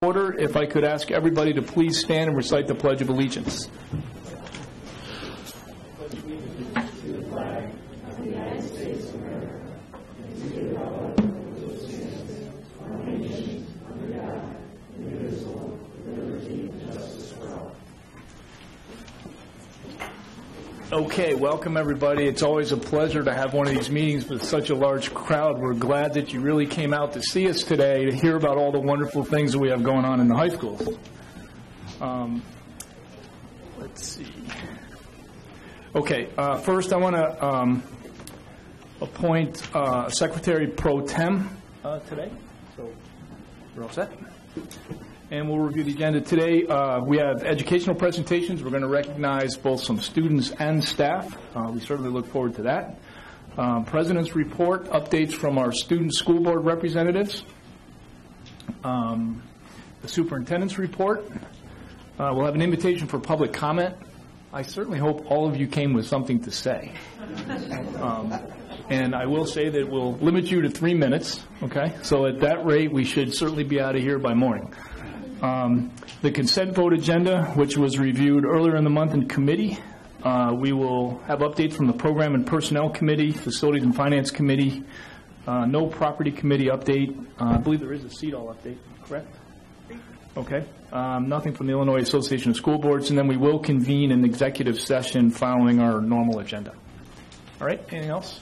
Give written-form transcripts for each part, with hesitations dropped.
order. If I could ask everybody to please stand and recite the Pledge of Allegiance. Okay, welcome everybody. It's always a pleasure to have one of these meetings with such a large crowd. We're glad that you really came out to see us today to hear about all the wonderful things that we have going on in the high schools. Let's see. Okay, first I want to appoint Secretary Pro Tem today. So we're all set. And we'll review the agenda today. We have educational presentations. We're going to recognize both some students and staff. We certainly look forward to that. President's report, updates from our student school board representatives. The superintendent's report. We'll have an invitation for public comment. I certainly hope all of you came with something to say. And I will say that we'll limit you to 3 minutes, okay? So at that rate, we should certainly be out of here by morning. The consent vote agenda, which was reviewed earlier in the month in committee. We will have updates from the Program and Personnel Committee, Facilities and Finance Committee, no Property Committee update. I believe there is a CEDAW update, correct? Okay. Nothing from the Illinois Association of School Boards, and then we will convene an executive session following our normal agenda. All right, anything else?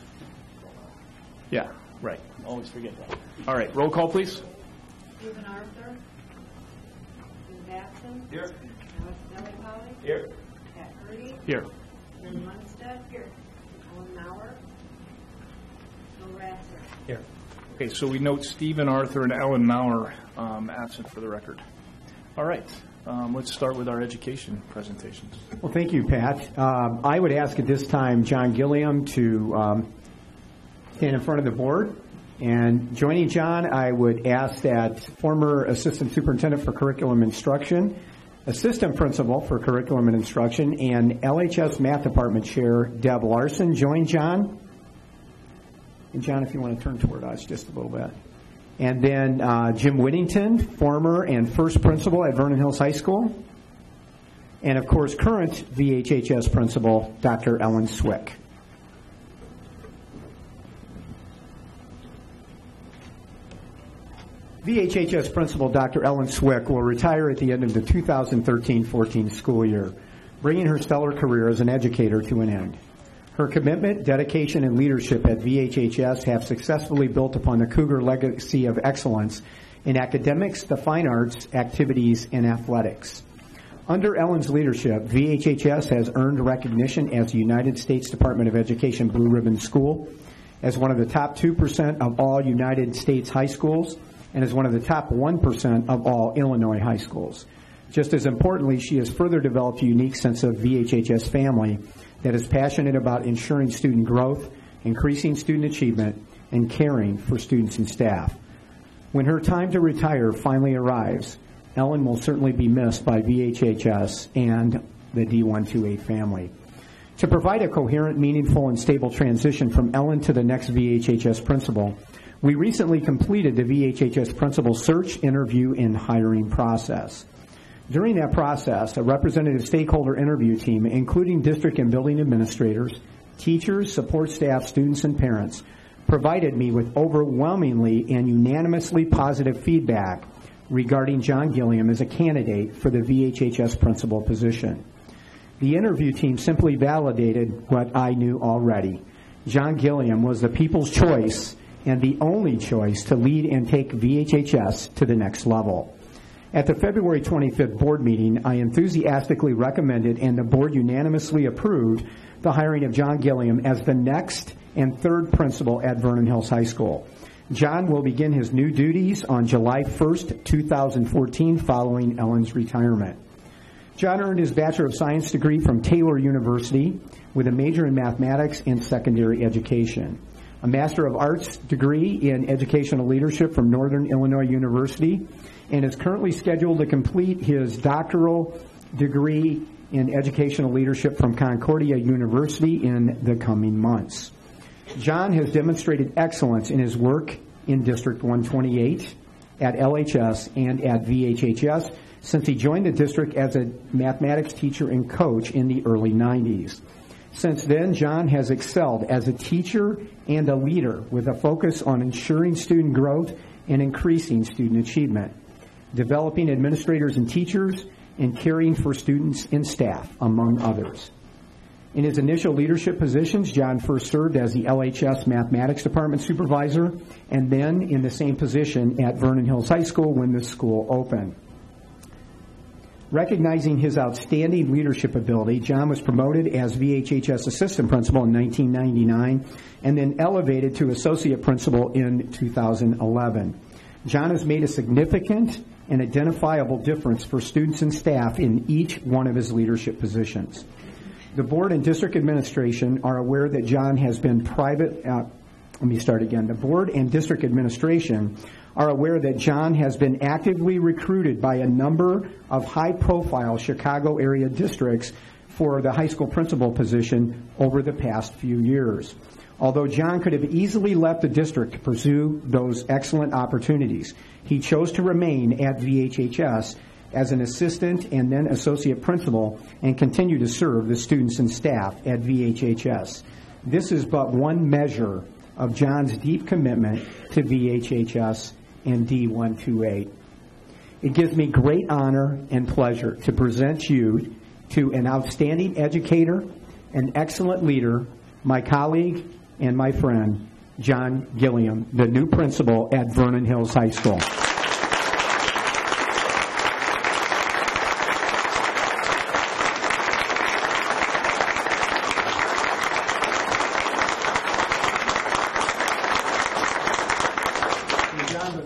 Yeah, right. Always forget that. All right, roll call, please. Stephen Arthur. Batson. Here. Nellie Polly. Here. Pat Purdy. Here. Lynn Munstead. Here. Owen Maurer. Bill Ratzer. Here. Okay, so we note Stephen Arthur and Ellen Maurer absent for the record. All right, let's start with our education presentations. Well, thank you, Pat. I would ask at this time John Gilliam to stand in front of the board. And joining John, I would ask that former Assistant Superintendent for Curriculum Instruction, Assistant Principal for Curriculum and Instruction, and LHS Math Department Chair Deb Larson join John. And John, if you want to turn toward us just a little bit. And then Jim Whittington, former and first principal at Vernon Hills High School. And, of course, current VHHS Principal, Dr. Ellen Swick. VHHS Principal Dr. Ellen Swick will retire at the end of the 2013-14 school year, bringing her stellar career as an educator to an end. Her commitment, dedication, and leadership at VHHS have successfully built upon the Cougar legacy of excellence in academics, the fine arts, activities, and athletics. Under Ellen's leadership, VHHS has earned recognition as the United States Department of Education Blue Ribbon School, as one of the top 2% of all United States high schools, and is one of the top 1% of all Illinois high schools. Just as importantly, she has further developed a unique sense of VHHS family that is passionate about ensuring student growth, increasing student achievement, and caring for students and staff. When her time to retire finally arrives, Ellen will certainly be missed by VHHS and the D128 family. To provide a coherent, meaningful, and stable transition from Ellen to the next VHHS principal, we recently completed the VHHS principal search, interview, and hiring process. During that process, a representative stakeholder interview team, including district and building administrators, teachers, support staff, students, and parents, provided me with overwhelmingly and unanimously positive feedback regarding John Gilliam as a candidate for the VHHS principal position. The interview team simply validated what I knew already. John Gilliam was the people's choice and the only choice to lead and take VHHS to the next level. At the February 25th board meeting, I enthusiastically recommended and the board unanimously approved the hiring of John Gilliam as the next and third principal at Vernon Hills High School. John will begin his new duties on July 1st, 2014, following Ellen's retirement. John earned his Bachelor of Science degree from Taylor University with a major in mathematics and secondary education, a Master of Arts degree in educational leadership from Northern Illinois University, and is currently scheduled to complete his doctoral degree in educational leadership from Concordia University in the coming months. John has demonstrated excellence in his work in District 128, at LHS and at VHHS since he joined the district as a mathematics teacher and coach in the early 90s. Since then, John has excelled as a teacher and a leader with a focus on ensuring student growth and increasing student achievement, developing administrators and teachers, and caring for students and staff, among others. In his initial leadership positions, John first served as the LHS Mathematics Department Supervisor and then in the same position at Vernon Hills High School when the school opened. Recognizing his outstanding leadership ability, John was promoted as VHHS Assistant Principal in 1999 and then elevated to Associate Principal in 2011. John has made a significant and identifiable difference for students and staff in each one of his leadership positions. The board and district administration are aware that John has been The board and district administration are aware that John has been actively recruited by a number of high-profile Chicago area districts for the high school principal position over the past few years. Although John could have easily left the district to pursue those excellent opportunities, he chose to remain at VHHS as an assistant and then associate principal and continue to serve the students and staff at VHHS. This is but one measure of John's deep commitment to VHHS and D128. It gives me great honor and pleasure to present you to an outstanding educator, an excellent leader, my colleague, and my friend, John Gilliam, the new principal at Vernon Hills High School.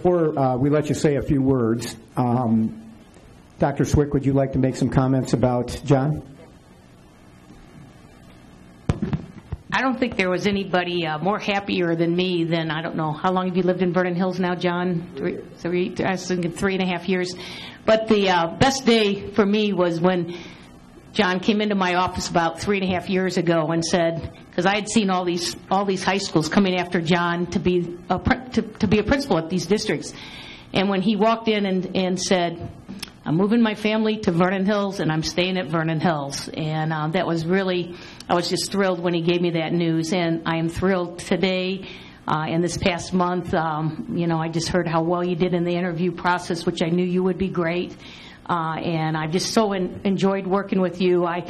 Before we let you say a few words, Dr. Swick, would you like to make some comments about John? I don't think there was anybody more happier than me than, I don't know, how long have you lived in Vernon Hills now, John? I was thinking 3.5 years. But the best day for me was when John came into my office about 3.5 years ago and said, because I had seen all these high schools coming after John to be a principal at these districts, and when he walked in and said, "I'm moving my family to Vernon Hills and I'm staying at Vernon Hills," and that was really, I was just thrilled when he gave me that news, and I am thrilled today. And this past month, I just heard how well you did in the interview process, which I knew you would be great. And I've just so enjoyed working with you. I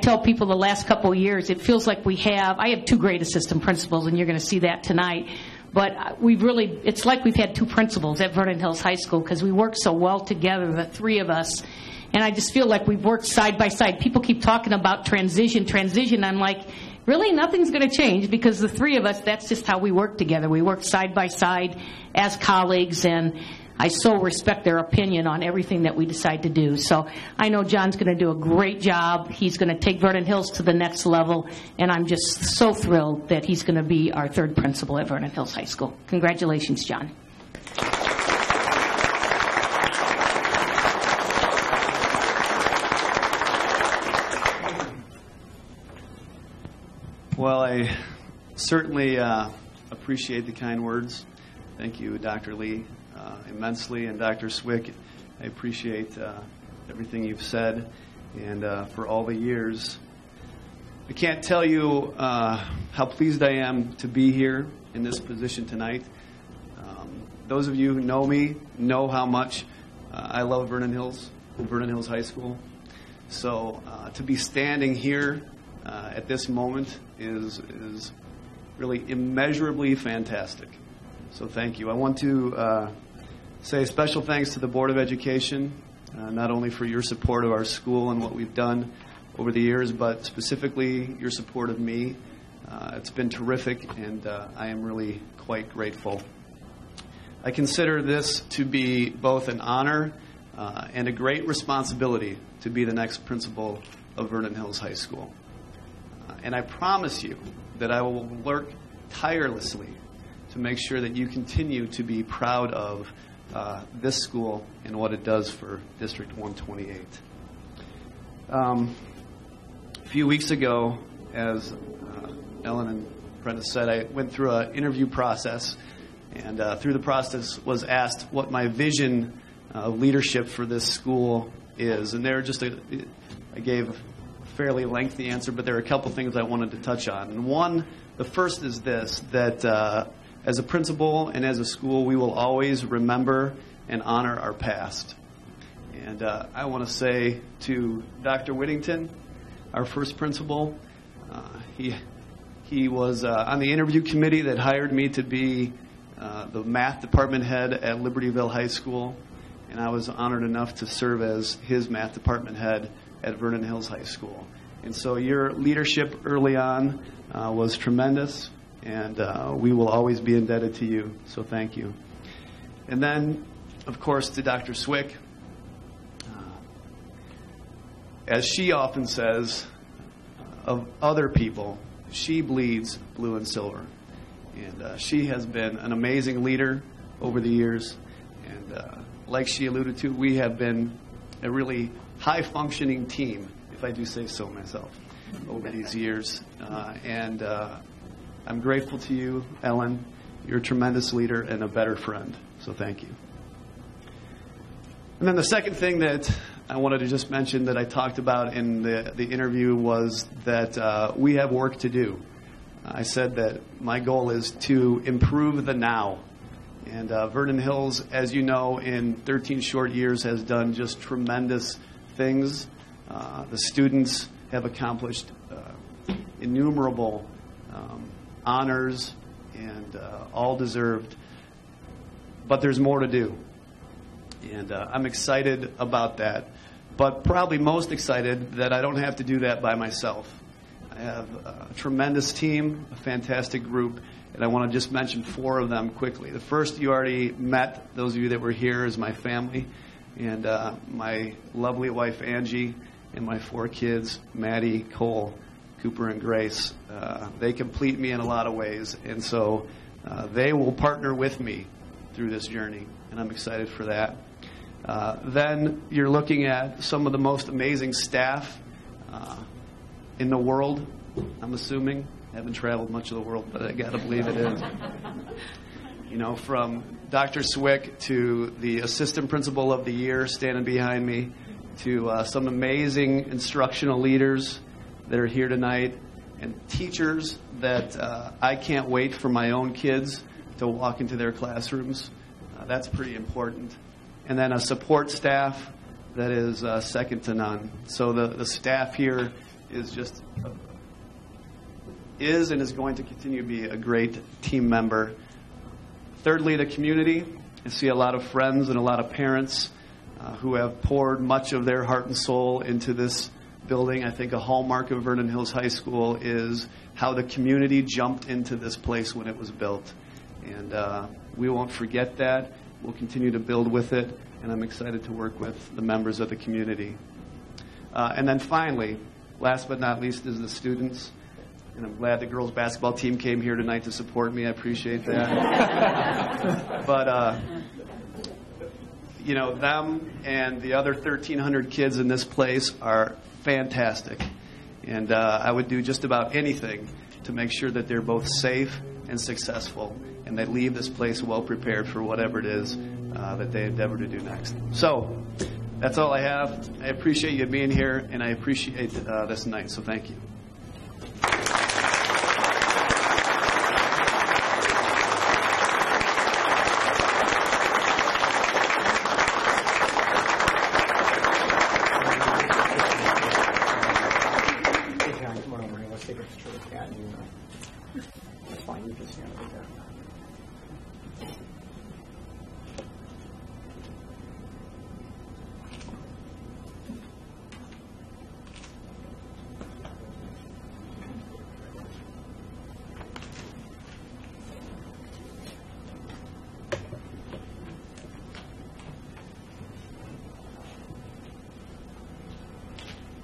tell people the last couple of years, it feels like I have 2 great assistant principals, and you're going to see that tonight. But it's like we've had 2 principals at Vernon Hills High School because we work so well together, the 3 of us. And I just feel like we've worked side by side. People keep talking about transition. I'm like, really, nothing's going to change because the 3 of us, that's just how we work together. We work side by side as colleagues, and I so respect their opinion on everything that we decide to do. So I know John's going to do a great job. He's going to take Vernon Hills to the next level, and I'm just so thrilled that he's going to be our 3rd principal at Vernon Hills High School. Congratulations, John. Well, I certainly appreciate the kind words. Thank you, Dr. Lee, immensely, and Dr. Swick. I appreciate everything you've said, and for all the years. I can't tell you how pleased I am to be here in this position tonight. Those of you who know me know how much I love Vernon Hills and Vernon Hills High School. So to be standing here at this moment is really immeasurably fantastic. So thank you. I want to say special thanks to the Board of Education, not only for your support of our school and what we've done over the years, but specifically your support of me. It's been terrific, and I am really quite grateful. I consider this to be both an honor and a great responsibility to be the next principal of Vernon Hills High School. And I promise you that I will work tirelessly to make sure that you continue to be proud of this school and what it does for District 128. A few weeks ago, as Ellen and Brenda said, I went through an interview process, and through the process was asked what my vision of leadership for this school is. And there I gave a fairly lengthy answer, but there are a couple things I wanted to touch on. And the first is this, that as a principal and as a school, we will always remember and honor our past. And I want to say to Dr. Whittington, our first principal, he was on the interview committee that hired me to be the math department head at Libertyville High School, and I was honored enough to serve as his math department head at Vernon Hills High School. And so your leadership early on was tremendous, and we will always be indebted to you, so thank you. And then, of course, to Dr. Swick. As she often says of other people, she bleeds blue and silver. And she has been an amazing leader over the years. And like she alluded to, we have been a really high-functioning team, if I do say so myself, over these years. And I'm grateful to you, Ellen. You're a tremendous leader and a better friend. So thank you. And then the second thing that I wanted to just mention that I talked about in the interview was that we have work to do. I said that my goal is to improve the now. And Vernon Hills, as you know, in 13 short years has done just tremendous things. The students have accomplished innumerable honors and all deserved. But there's more to do. And I'm excited about that. But probably most excited that I don't have to do that by myself. I have a tremendous team, a fantastic group, and I want to just mention 4 of them quickly. The first you already met, those of you that were here, is my family, and my lovely wife Angie, and my 4 kids, Maddie, Cole, Cooper, and Grace. They complete me in a lot of ways, and so they will partner with me through this journey, and I'm excited for that. Then you're looking at some of the most amazing staff in the world, I'm assuming. I haven't traveled much of the world, but I got to believe it is. You know, from Dr. Swick to the assistant principal of the year standing behind me, to some amazing instructional leaders that are here tonight, and teachers that I can't wait for my own kids to walk into their classrooms. That's pretty important. And then a support staff that is second to none. So the staff here is and is going to continue to be a great team member. Thirdly, the community. I see a lot of friends and a lot of parents who have poured much of their heart and soul into this building. I think a hallmark of Vernon Hills High School is how the community jumped into this place when it was built. And we won't forget that. We'll continue to build with it, and I'm excited to work with the members of the community. And then finally, last but not least, is the students. And I'm glad the girls' basketball team came here tonight to support me. I appreciate that. But, you know, them and the other 1,300 kids in this place are fantastic. And I would do just about anything to make sure that they're both safe and successful, and they leave this place well prepared for whatever it is that they endeavor to do next. So that's all I have. I appreciate you being here, and I appreciate this night, so thank you.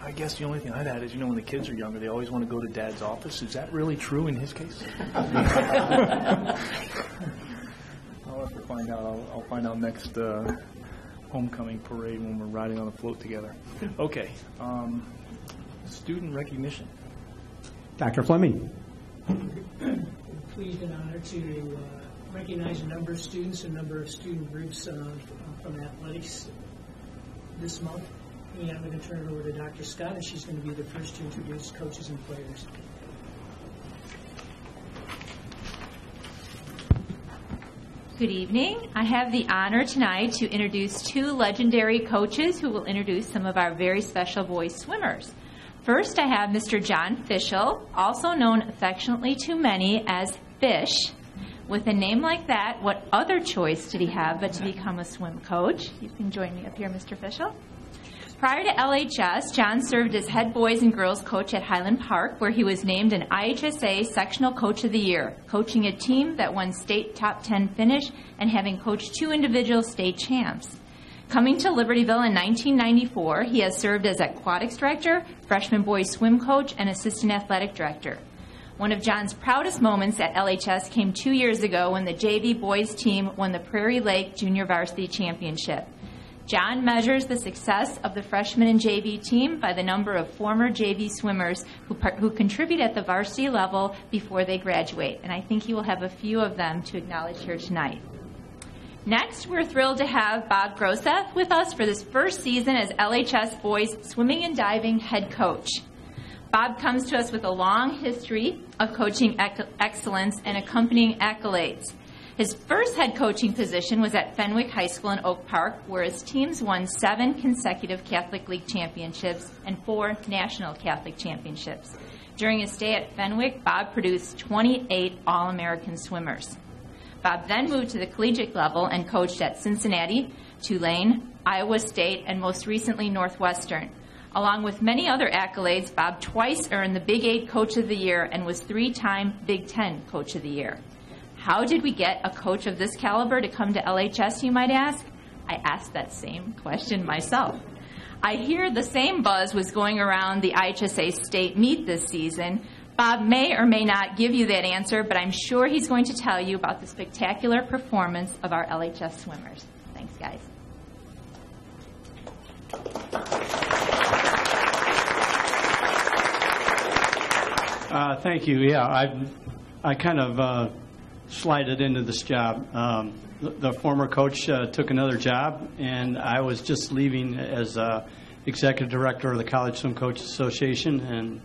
I guess the only thing I'd add is, you know, when the kids are younger, they always want to go to Dad's office. Is that really true in his case? I'll have to find out. I'll find out next homecoming parade when we're riding on the float together. Okay. Student recognition. Dr. Fleming. Pleased and honored to recognize a number of students, a number of student groups from athletics this month. And I'm going to turn it over to Dr. Scott, and she's going to be the first to introduce coaches and players. Good evening. I have the honor tonight to introduce two legendary coaches who will introduce some of our very special boys swimmers. First, I have Mr. John Fischel, also known affectionately to many as Fish. With a name like that, what other choice did he have but to become a swim coach? You can join me up here, Mr. Fischel. Prior to LHS, John served as head boys and girls coach at Highland Park, where he was named an IHSA Sectional Coach of the Year, coaching a team that won state top 10 finish and having coached 2 individual state champs. Coming to Libertyville in 1994, he has served as aquatics director, freshman boys swim coach, and assistant athletic director. One of John's proudest moments at LHS came 2 years ago when the JV boys team won the Prairie Lake Junior Varsity Championship. John measures the success of the freshman and JV team by the number of former JV swimmers who contribute at the varsity level before they graduate, and I think he will have a few of them to acknowledge here tonight. Next, we're thrilled to have Bob Groseth with us for this first season as LHS boys swimming and diving head coach. Bob comes to us with a long history of coaching excellence and accompanying accolades. His first head coaching position was at Fenwick High School in Oak Park, where his teams won 7 consecutive Catholic League championships and 4 national Catholic championships. During his stay at Fenwick, Bob produced 28 All-American swimmers. Bob then moved to the collegiate level and coached at Cincinnati, Tulane, Iowa State, and most recently Northwestern. Along with many other accolades, Bob twice earned the Big 8 Coach of the Year and was 3-time Big 10 Coach of the Year. How did we get a coach of this caliber to come to LHS, you might ask? I asked that same question myself. I hear the same buzz was going around the IHSA state meet this season. Bob may or may not give you that answer, but I'm sure he's going to tell you about the spectacular performance of our LHS swimmers. Thanks, guys. Thank you. Yeah, I kind of slided into this job. The former coach took another job, and I was just leaving as executive director of the College Swim Coaches Association, and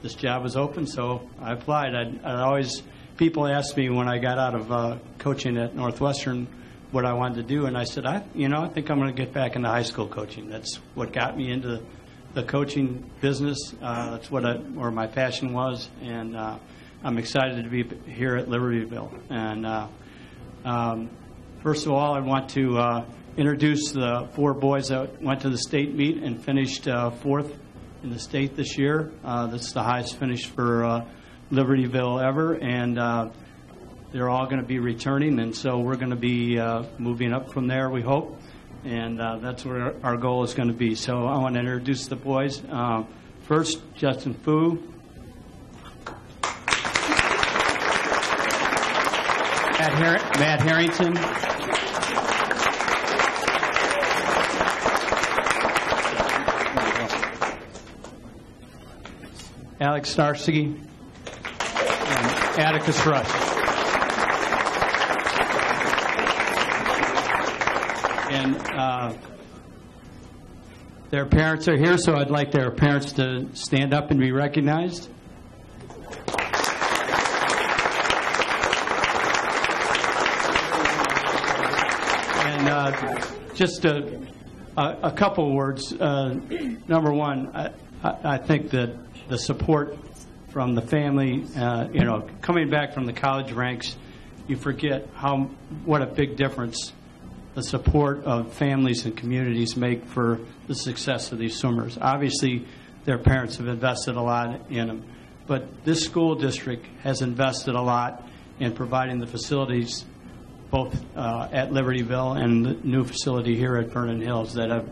this job was open, so I applied. People asked me when I got out of coaching at Northwestern what I wanted to do, and I said, I think I'm going to get back into high school coaching. That's what got me into the coaching business. That's where my passion was, and I'm excited to be here at Libertyville. And first of all, I want to introduce the 4 boys that went to the state meet and finished 4th in the state this year. This is the highest finish for Libertyville ever, and they're all going to be returning, and so we're going to be moving up from there, we hope, and that's where our goal is going to be. So I want to introduce the boys. First, Justin Fu. Matt Harrington. Alex Starsky. And Atticus Rush. And their parents are here, so I'd like their parents to stand up and be recognized. Just a couple words. Number one, I think that the support from the family, coming back from the college ranks, you forget what a big difference the support of families and communities make for the success of these swimmers. Obviously, their parents have invested a lot in them, but this school district has invested a lot in providing the facilities both at Libertyville and the new facility here at Vernon Hills that have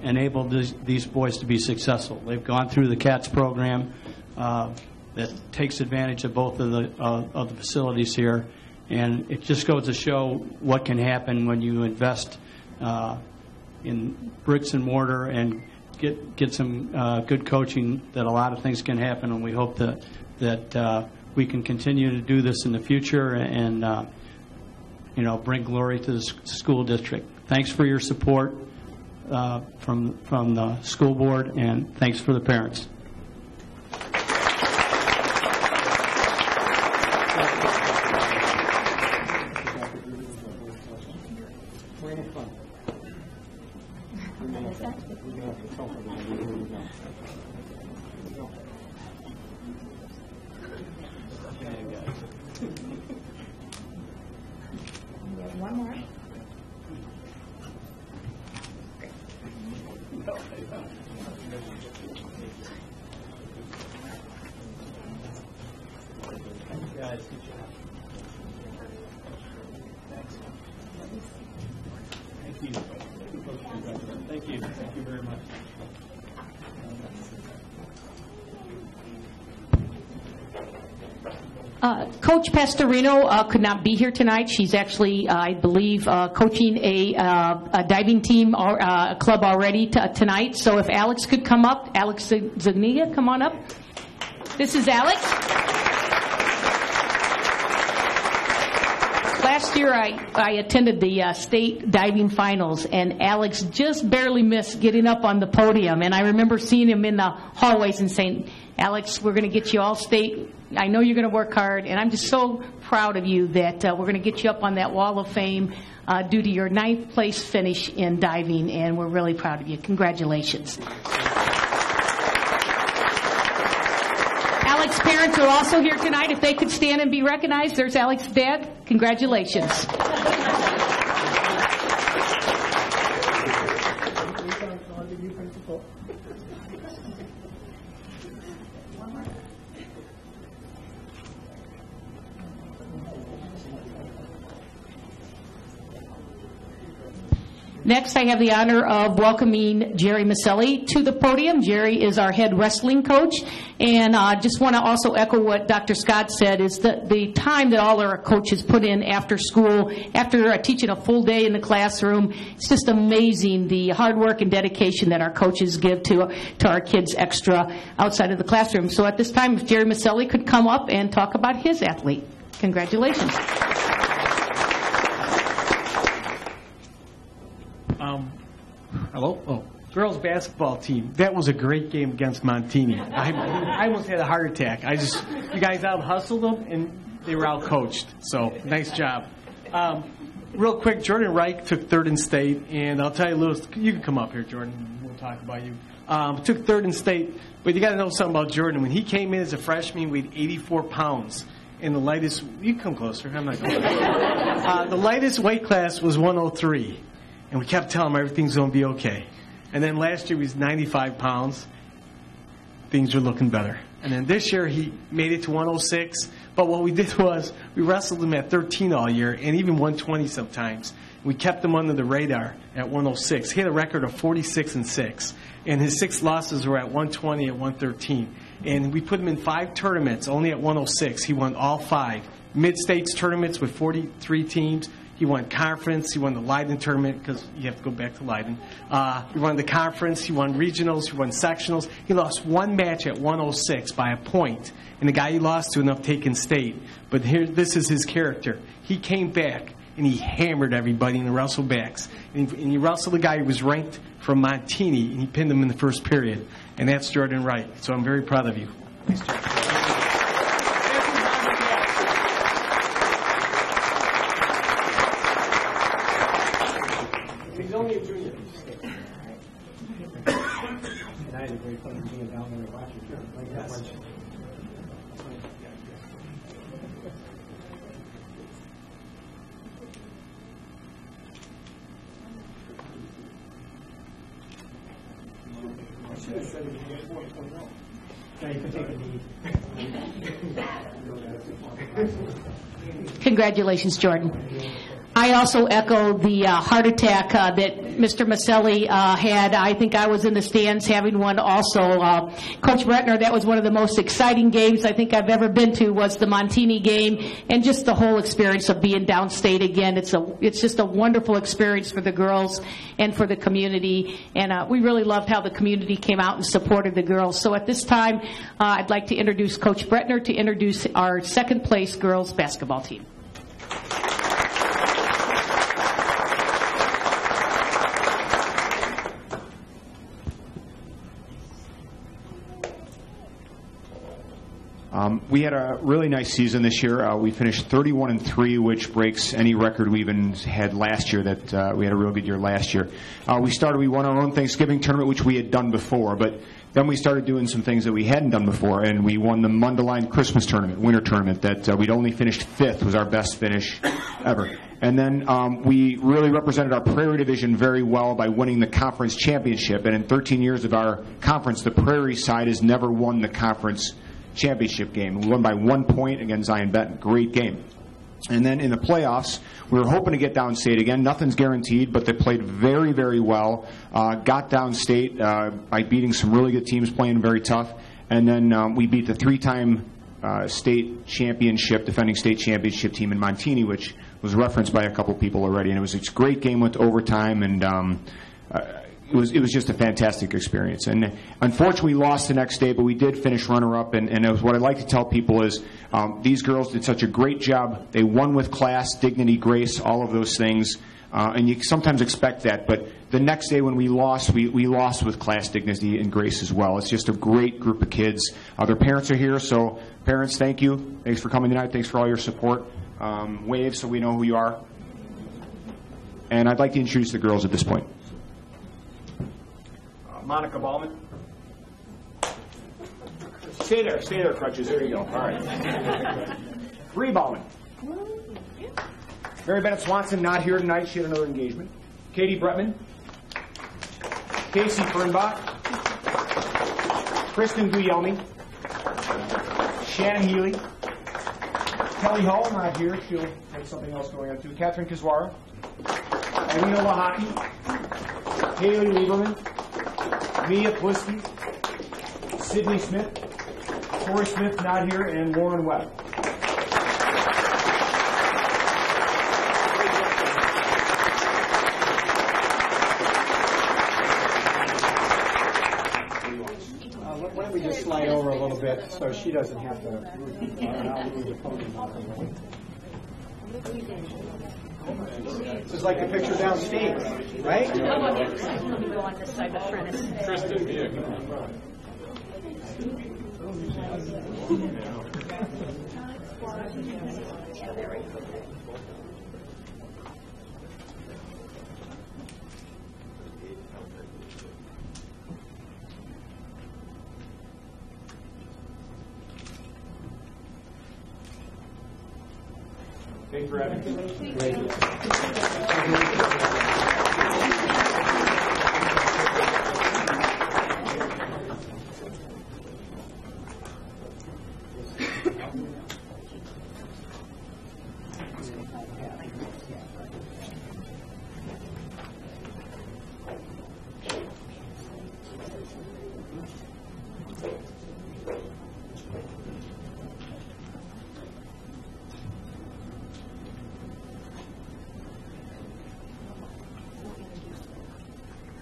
enabled these boys to be successful. They've gone through the CATS program that takes advantage of both of the facilities here, and it just goes to show what can happen when you invest in bricks and mortar and get some good coaching, that a lot of things can happen, and we hope that we can continue to do this in the future, and bring glory to the school district. Thanks for your support from the school board, and thanks for the parents. One more. Thank you. Thank you very much. Coach Pastorino could not be here tonight. She's actually, I believe, coaching a diving team or club already tonight. So if Alex could come up, Alex Zuniga, come on up. This is Alex. Last year, I attended the state diving finals, and Alex just barely missed getting up on the podium. And I remember seeing him in the hallways and saying, Alex, we're going to get you all state. I know you're going to work hard, and I'm just so proud of you that we're going to get you up on that wall of fame due to your 9th place finish in diving, and we're really proud of you. Congratulations. Alex's parents are also here tonight. If they could stand and be recognized. There's Alex's dad. Congratulations. Next, I have the honor of welcoming Jerry Maselli to the podium. Jerry is our head wrestling coach, and I just want to also echo what Dr. Scott said, is the time that all our coaches put in after school, after teaching a full day in the classroom. It's just amazing the hard work and dedication that our coaches give to our kids extra outside of the classroom. So at this time, if Jerry Maselli could come up and talk about his athlete. Congratulations. Hello? Oh, girls basketball team. That was a great game against Montini. I almost had a heart attack. You guys out hustled them, and they were out coached. So nice job. Real quick, Jordan Reich took 3rd in state, and I'll tell you, Lewis, you can come up here, Jordan. We'll talk about you. Took 3rd in state, but you got to know something about Jordan. When he came in as a freshman, he weighed 84 pounds. And the lightest, you come closer. I'm not going to. The lightest weight class was 103. And we kept telling him everything's going to be okay. And then last year he was 95 pounds. Things were looking better. And then this year he made it to 106. But what we did was we wrestled him at 13 all year and even 120 sometimes. We kept him under the radar at 106. He had a record of 46-6. And his 6 losses were at 120 and 113. And we put him in 5 tournaments, only at 106. He won all 5. Mid-states tournaments with 43 teams. He won conference. He won the Leiden tournament because you have to go back to Leiden. He won the conference. He won regionals. He won sectionals. He lost 1 match at 106 by a point. And the guy he lost to ended up taking state. But here, this is his character. He came back and he hammered everybody in the wrestlebacks. And he wrestled a guy who was ranked from Montini, and he pinned him in the first period. And that's Jordan Wright. So I'm very proud of you. Nice job. He's only a junior. And I had a great fun being down there watching him. Like that much. Congratulations, Jordan. I also echo the heart attack that Mr. Maselli had. I think I was in the stands having one also. Coach Bretner, that was one of the most exciting games I think I've ever been to, was the Montini game, and just the whole experience of being downstate again. It's just a wonderful experience for the girls and for the community, and we really loved how the community came out and supported the girls. So at this time, I'd like to introduce Coach Bretner to introduce our second place girls basketball team. We had a really nice season this year. We finished 31-3, which breaks any record we even had last year. That we had a real good year last year. We won our own Thanksgiving tournament, which we had done before, but then we started doing some things that we hadn't done before, and we won the Mundelein Christmas tournament, winter tournament, that we'd only finished 5th, was our best finish ever. And then we really represented our Prairie Division very well by winning the conference championship. And in 13 years of our conference, the Prairie side has never won the conference championship game. We won by 1 point against Zion Benton. Great game. And then in the playoffs, we were hoping to get downstate again. Nothing's guaranteed, but they played very, very well. Got downstate by beating some really good teams, playing very tough. And then we beat the 3-time state championship, defending state championship team in Montini, which was referenced by a couple people already. And it was a great game, went to overtime, and it was just a fantastic experience. And unfortunately, we lost the next day, but we did finish runner-up. And it was, what I'd like to tell people is these girls did such a great job. They won with class, dignity, grace, all of those things. And you sometimes expect that. But the next day when we lost, we lost with class, dignity, and grace as well. It's just a great group of kids. Their parents are here, so parents, thank you. Thanks for coming tonight. Thanks for all your support. Wave so we know who you are. And I'd like to introduce the girls at this point. Monica Ballman. Stay there, Crutches. There you go. All right. Bree Ballman. Mary Bennett Swanson, not here tonight. She had another engagement. Katie Bretman. Casey Fernbach. Kristen Guglielmi. Shannon Healy. Kelly Hall, not here. She'll have something else going on too. Catherine Kizwara. Alina Lahaki. Haley Lieberman. Mia Plisky, Sydney Smith, Corey Smith, not here, and Lauren Webb. Why don't we just slide over a little bit so she doesn't have to move the podium. This is like the picture downstate, right? Go on this side, the front is. Kristen, Mia. Thanks for having me.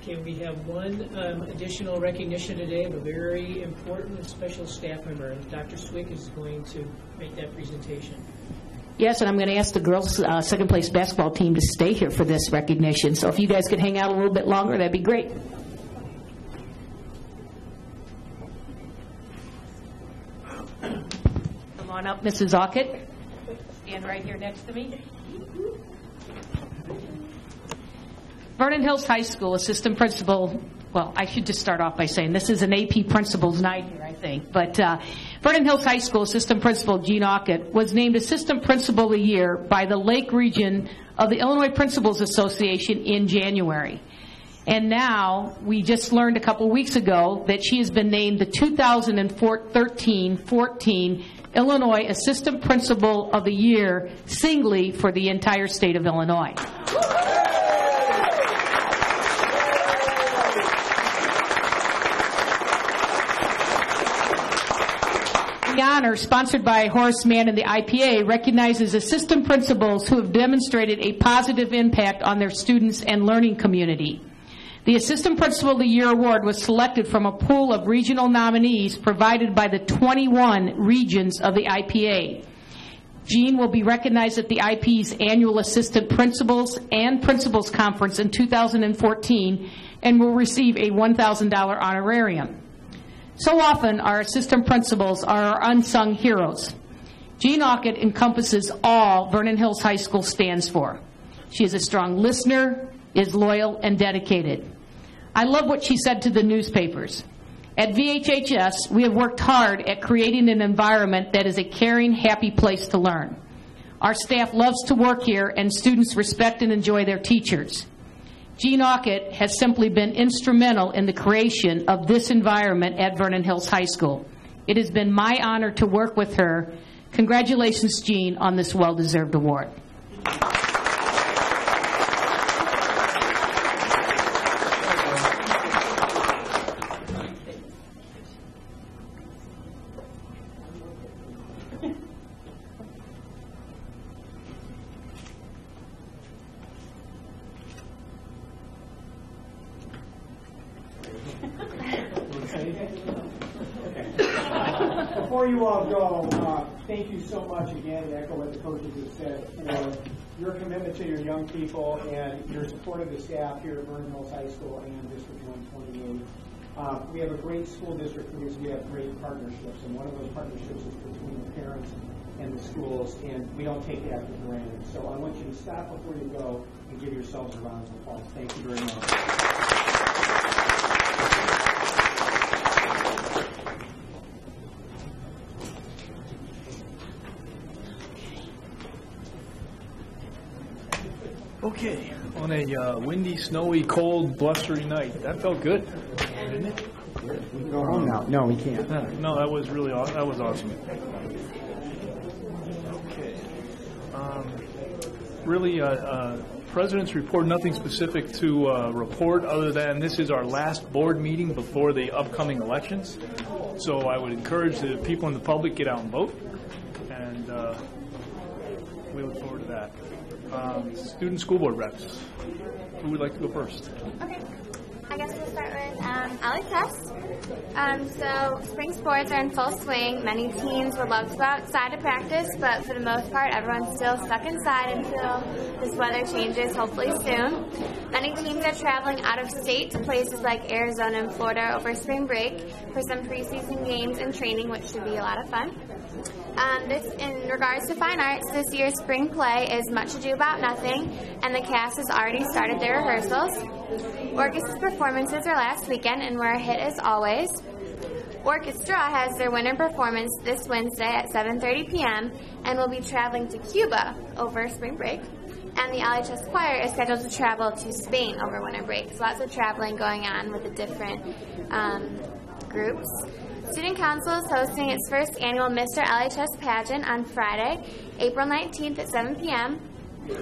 Okay, we have one additional recognition today of a very important and special staff member. Dr. Swick is going to make that presentation. Yes, and I'm going to ask the girls' second place basketball team to stay here for this recognition. So if you guys could hang out a little bit longer, that'd be great. Come on up, Mrs. Ockett. Stand right here next to me. Vernon Hills High School Assistant Principal, well, I should just start off by saying this is an AP Principal's night here, I think. But Vernon Hills High School Assistant Principal Gene Ockett was named Assistant Principal of the Year by the Lake Region of the Illinois Principals Association in January. And now, we just learned a couple weeks ago that she has been named the 2013-14 Illinois Assistant Principal of the Year singly for the entire state of Illinois. The honor, sponsored by Horace Mann and the IPA, recognizes assistant principals who have demonstrated a positive impact on their students and learning community. The Assistant Principal of the Year award was selected from a pool of regional nominees provided by the 21 regions of the IPA. Jean will be recognized at the IP's annual Assistant Principals and Principals Conference in 2014 and will receive a $1,000 honorarium. So often, our assistant principals are our unsung heroes. Jean Ockett encompasses all Vernon Hills High School stands for. She is a strong listener, is loyal, and dedicated. I love what she said to the newspapers. At VHHS, we have worked hard at creating an environment that is a caring, happy place to learn. Our staff loves to work here, and students respect and enjoy their teachers. Jean Ockett has simply been instrumental in the creation of this environment at Vernon Hills High School. It has been my honor to work with her. Congratulations, Jean, on this well-deserved award. Before you all go, thank you so much again, and echo what the coaches have said, for your commitment to your young people and your support of the staff here at Vernon Hills High School and District 128. We have a great school district because we have great partnerships, and one of those partnerships is between the parents and the schools, and we don't take that for granted. So I want you to stop before you go and give yourselves a round of applause. Thank you very much. Okay, on a windy, snowy, cold, blustery night. That felt good, didn't it? We can go home now. No, we can't. No, that was really that was awesome. Okay. Really, President's report, nothing specific to report other than this is our last board meeting before the upcoming elections. So I would encourage the people in the public get out and vote, and we look forward to that. Student school board reps. Who would like to go first? Okay. I guess we'll start with LHS. So spring sports are in full swing. Many teams would love to go outside to practice, but for the most part, everyone's still stuck inside until this weather changes, hopefully soon. Many teams are traveling out of state to places like Arizona and Florida over spring break for some preseason games and training, which should be a lot of fun. In regards to fine arts, this year's spring play is Much Ado About Nothing, and the cast has already started their rehearsals. Orchestra's performances are last weekend and were a hit as always. Orchestra has their winter performance this Wednesday at 7:30 p.m. and will be traveling to Cuba over spring break. And the LHS choir is scheduled to travel to Spain over winter break. So lots of traveling going on with the different groups. Student Council is hosting its first annual Mr. LHS pageant on Friday, April 19th at 7 p.m.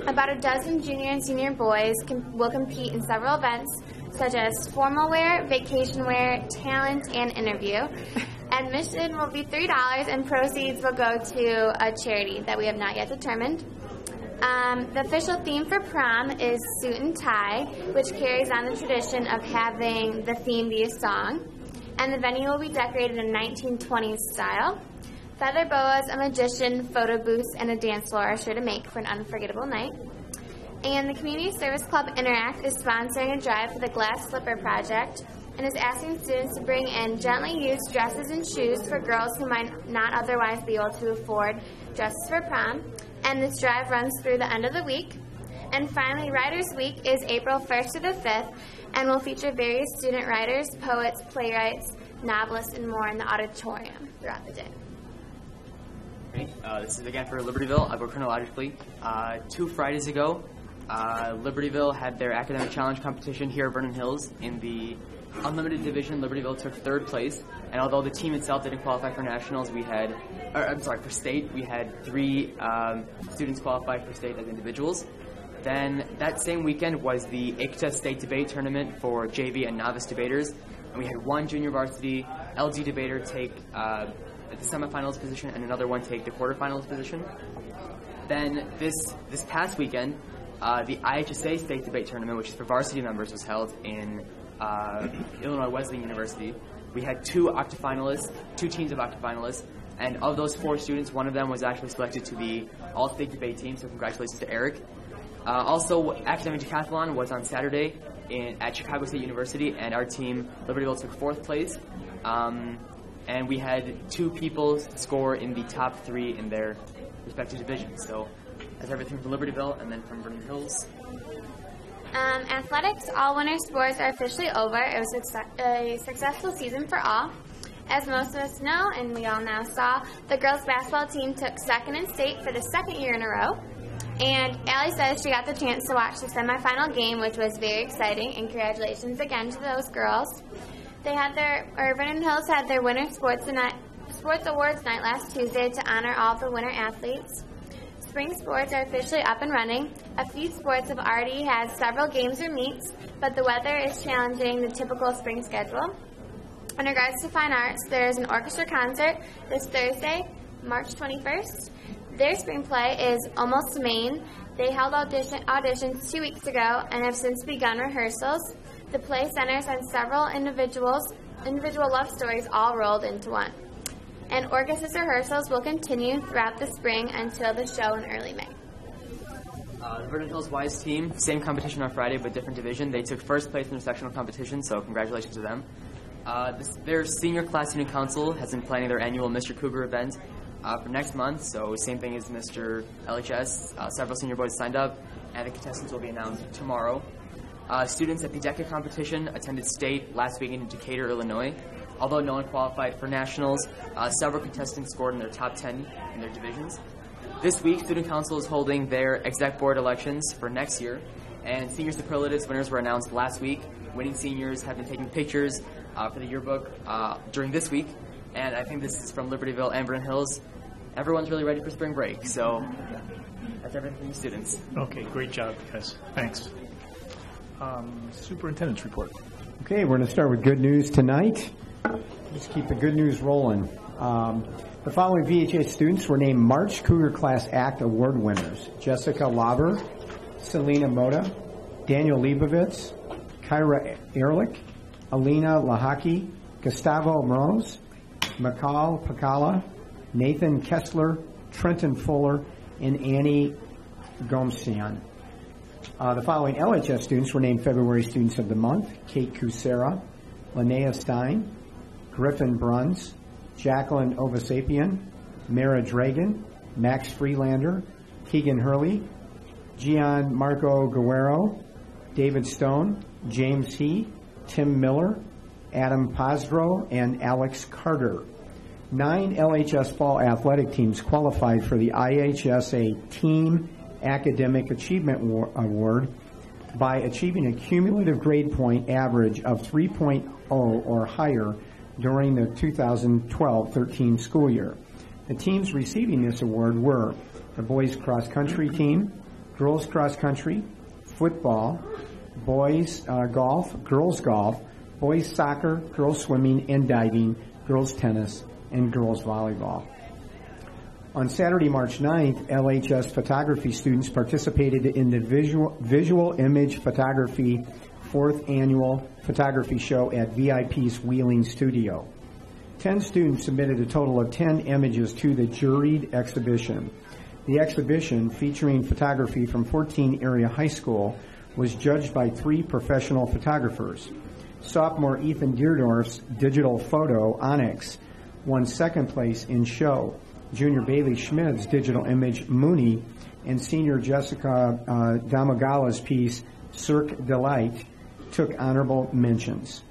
About a dozen junior and senior boys will compete in several events, such as formal wear, vacation wear, talent, and interview. Admission will be $3, and proceeds will go to a charity that we have not yet determined. The official theme for prom is suit and tie, which carries on the tradition of having the theme be a song. And the venue will be decorated in 1920s style. Feather boas, a magician, photo booths, and a dance floor are sure to make for an unforgettable night. And the Community Service Club Interact is sponsoring a drive for the Glass Slipper Project and is asking students to bring in gently used dresses and shoes for girls who might not otherwise be able to afford dresses for prom. And this drive runs through the end of the week. And finally, Writers Week is April 1st to the 5th and will feature various student writers, poets, playwrights, novelists, and more in the auditorium throughout the day. This is again for Libertyville. I'll go chronologically. 2 Fridays ago, Libertyville had their academic challenge competition here at Vernon Hills. In the unlimited division, Libertyville took 3rd place. And although the team itself didn't qualify for nationals, for state, we had 3 students qualify for state as individuals. Then that same weekend was the ICTA State Debate Tournament for JV and novice debaters, and we had 1 junior varsity LG debater take the semifinals position and another one take the quarterfinals position. Then this past weekend, the IHSA State Debate Tournament, which is for varsity members, was held in Illinois Wesleyan University. We had 2 teams of octofinalists, and of those 4 students, one of them was actually selected to the all-state debate team, so congratulations to Eric. Also, academic decathlon was on Saturday. at Chicago State University, and our team, Libertyville, took 4th place. And we had 2 people score in the top 3 in their respective divisions. So that's everything from Libertyville and then from Vernon Hills. Athletics, all winter sports are officially over. It was a successful season for all. As most of us know, and we all now saw, the girls basketball team took 2nd in state for the 2nd year in a row. And Allie says she got the chance to watch the semifinal game, which was very exciting, and congratulations again to those girls. Vernon Hills had their winter sports awards night last Tuesday to honor all of the winter athletes. Spring sports are officially up and running. A few sports have already had several games or meets, but the weather is challenging the typical spring schedule. In regards to fine arts, there is an orchestra concert this Thursday, March 21st. Their spring play is Almost Maine. They held auditions 2 weeks ago and have since begun rehearsals. The play centers on several individual love stories all rolled into one. And orchestra rehearsals will continue throughout the spring until the show in early May. The Vernon Hills Wise team, same competition on Friday but different division. They took 1st place in their sectional competition, so congratulations to them. Their senior class student council has been planning their annual Mr. Cougar event for next month, so same thing as Mr. LHS. Several senior boys signed up, and the contestants will be announced tomorrow. Students at the DECA competition attended state last week in Decatur, Illinois. Although no one qualified for nationals, several contestants scored in their top 10 in their divisions. This week, Student Council is holding their exec board elections for next year, and senior superlatives winners were announced last week. Winning seniors have been taking pictures for the yearbook during this week, and I think this is from Libertyville and Vernon Hills. Everyone's really ready for spring break, so that's everything from the students. Okay, great job, guys. Thanks. Superintendent's report. Okay, we're going to start with good news tonight. Let's keep the good news rolling. The following VHS students were named March Cougar Class Act Award winners: Jessica Lauber, Selena Moda, Daniel Leibovitz, Kyra Ehrlich, Alina Lahaki, Gustavo Moroz, Mikal Pakala, Nathan Kessler, Trenton Fuller, and Annie Gomsian. The following LHS students were named February Students of the Month: Kate Kusera, Linnea Stein, Griffin Bruns, Jacqueline Ovasapian, Mara Dragan, Max Freelander, Keegan Hurley, Gian Marco Guerrero, David Stone, James He, Tim Miller, Adam Pazdro, and Alex Carter. 9 LHS fall athletic teams qualified for the IHSA Team Academic Achievement Award by achieving a cumulative grade point average of 3.0 or higher during the 2012-13 school year. The teams receiving this award were the boys cross country team, girls cross country, football, boys golf, girls boys soccer, girls swimming and diving, girls tennis, and girls volleyball. On Saturday, March 9th, LHS photography students participated in the Visual Image Photography 4th Annual Photography Show at VIP's Wheeling Studio. 10 students submitted a total of 10 images to the juried exhibition. The exhibition, featuring photography from 14 area high school, was judged by 3 professional photographers. Sophomore Ethan Deerdorf's digital photo, Onyx, won 2nd place in show. Junior Bailey Schmidt's digital image, Mooney, and senior Jessica Damogala's piece, Cirque Delight, took honorable mentions.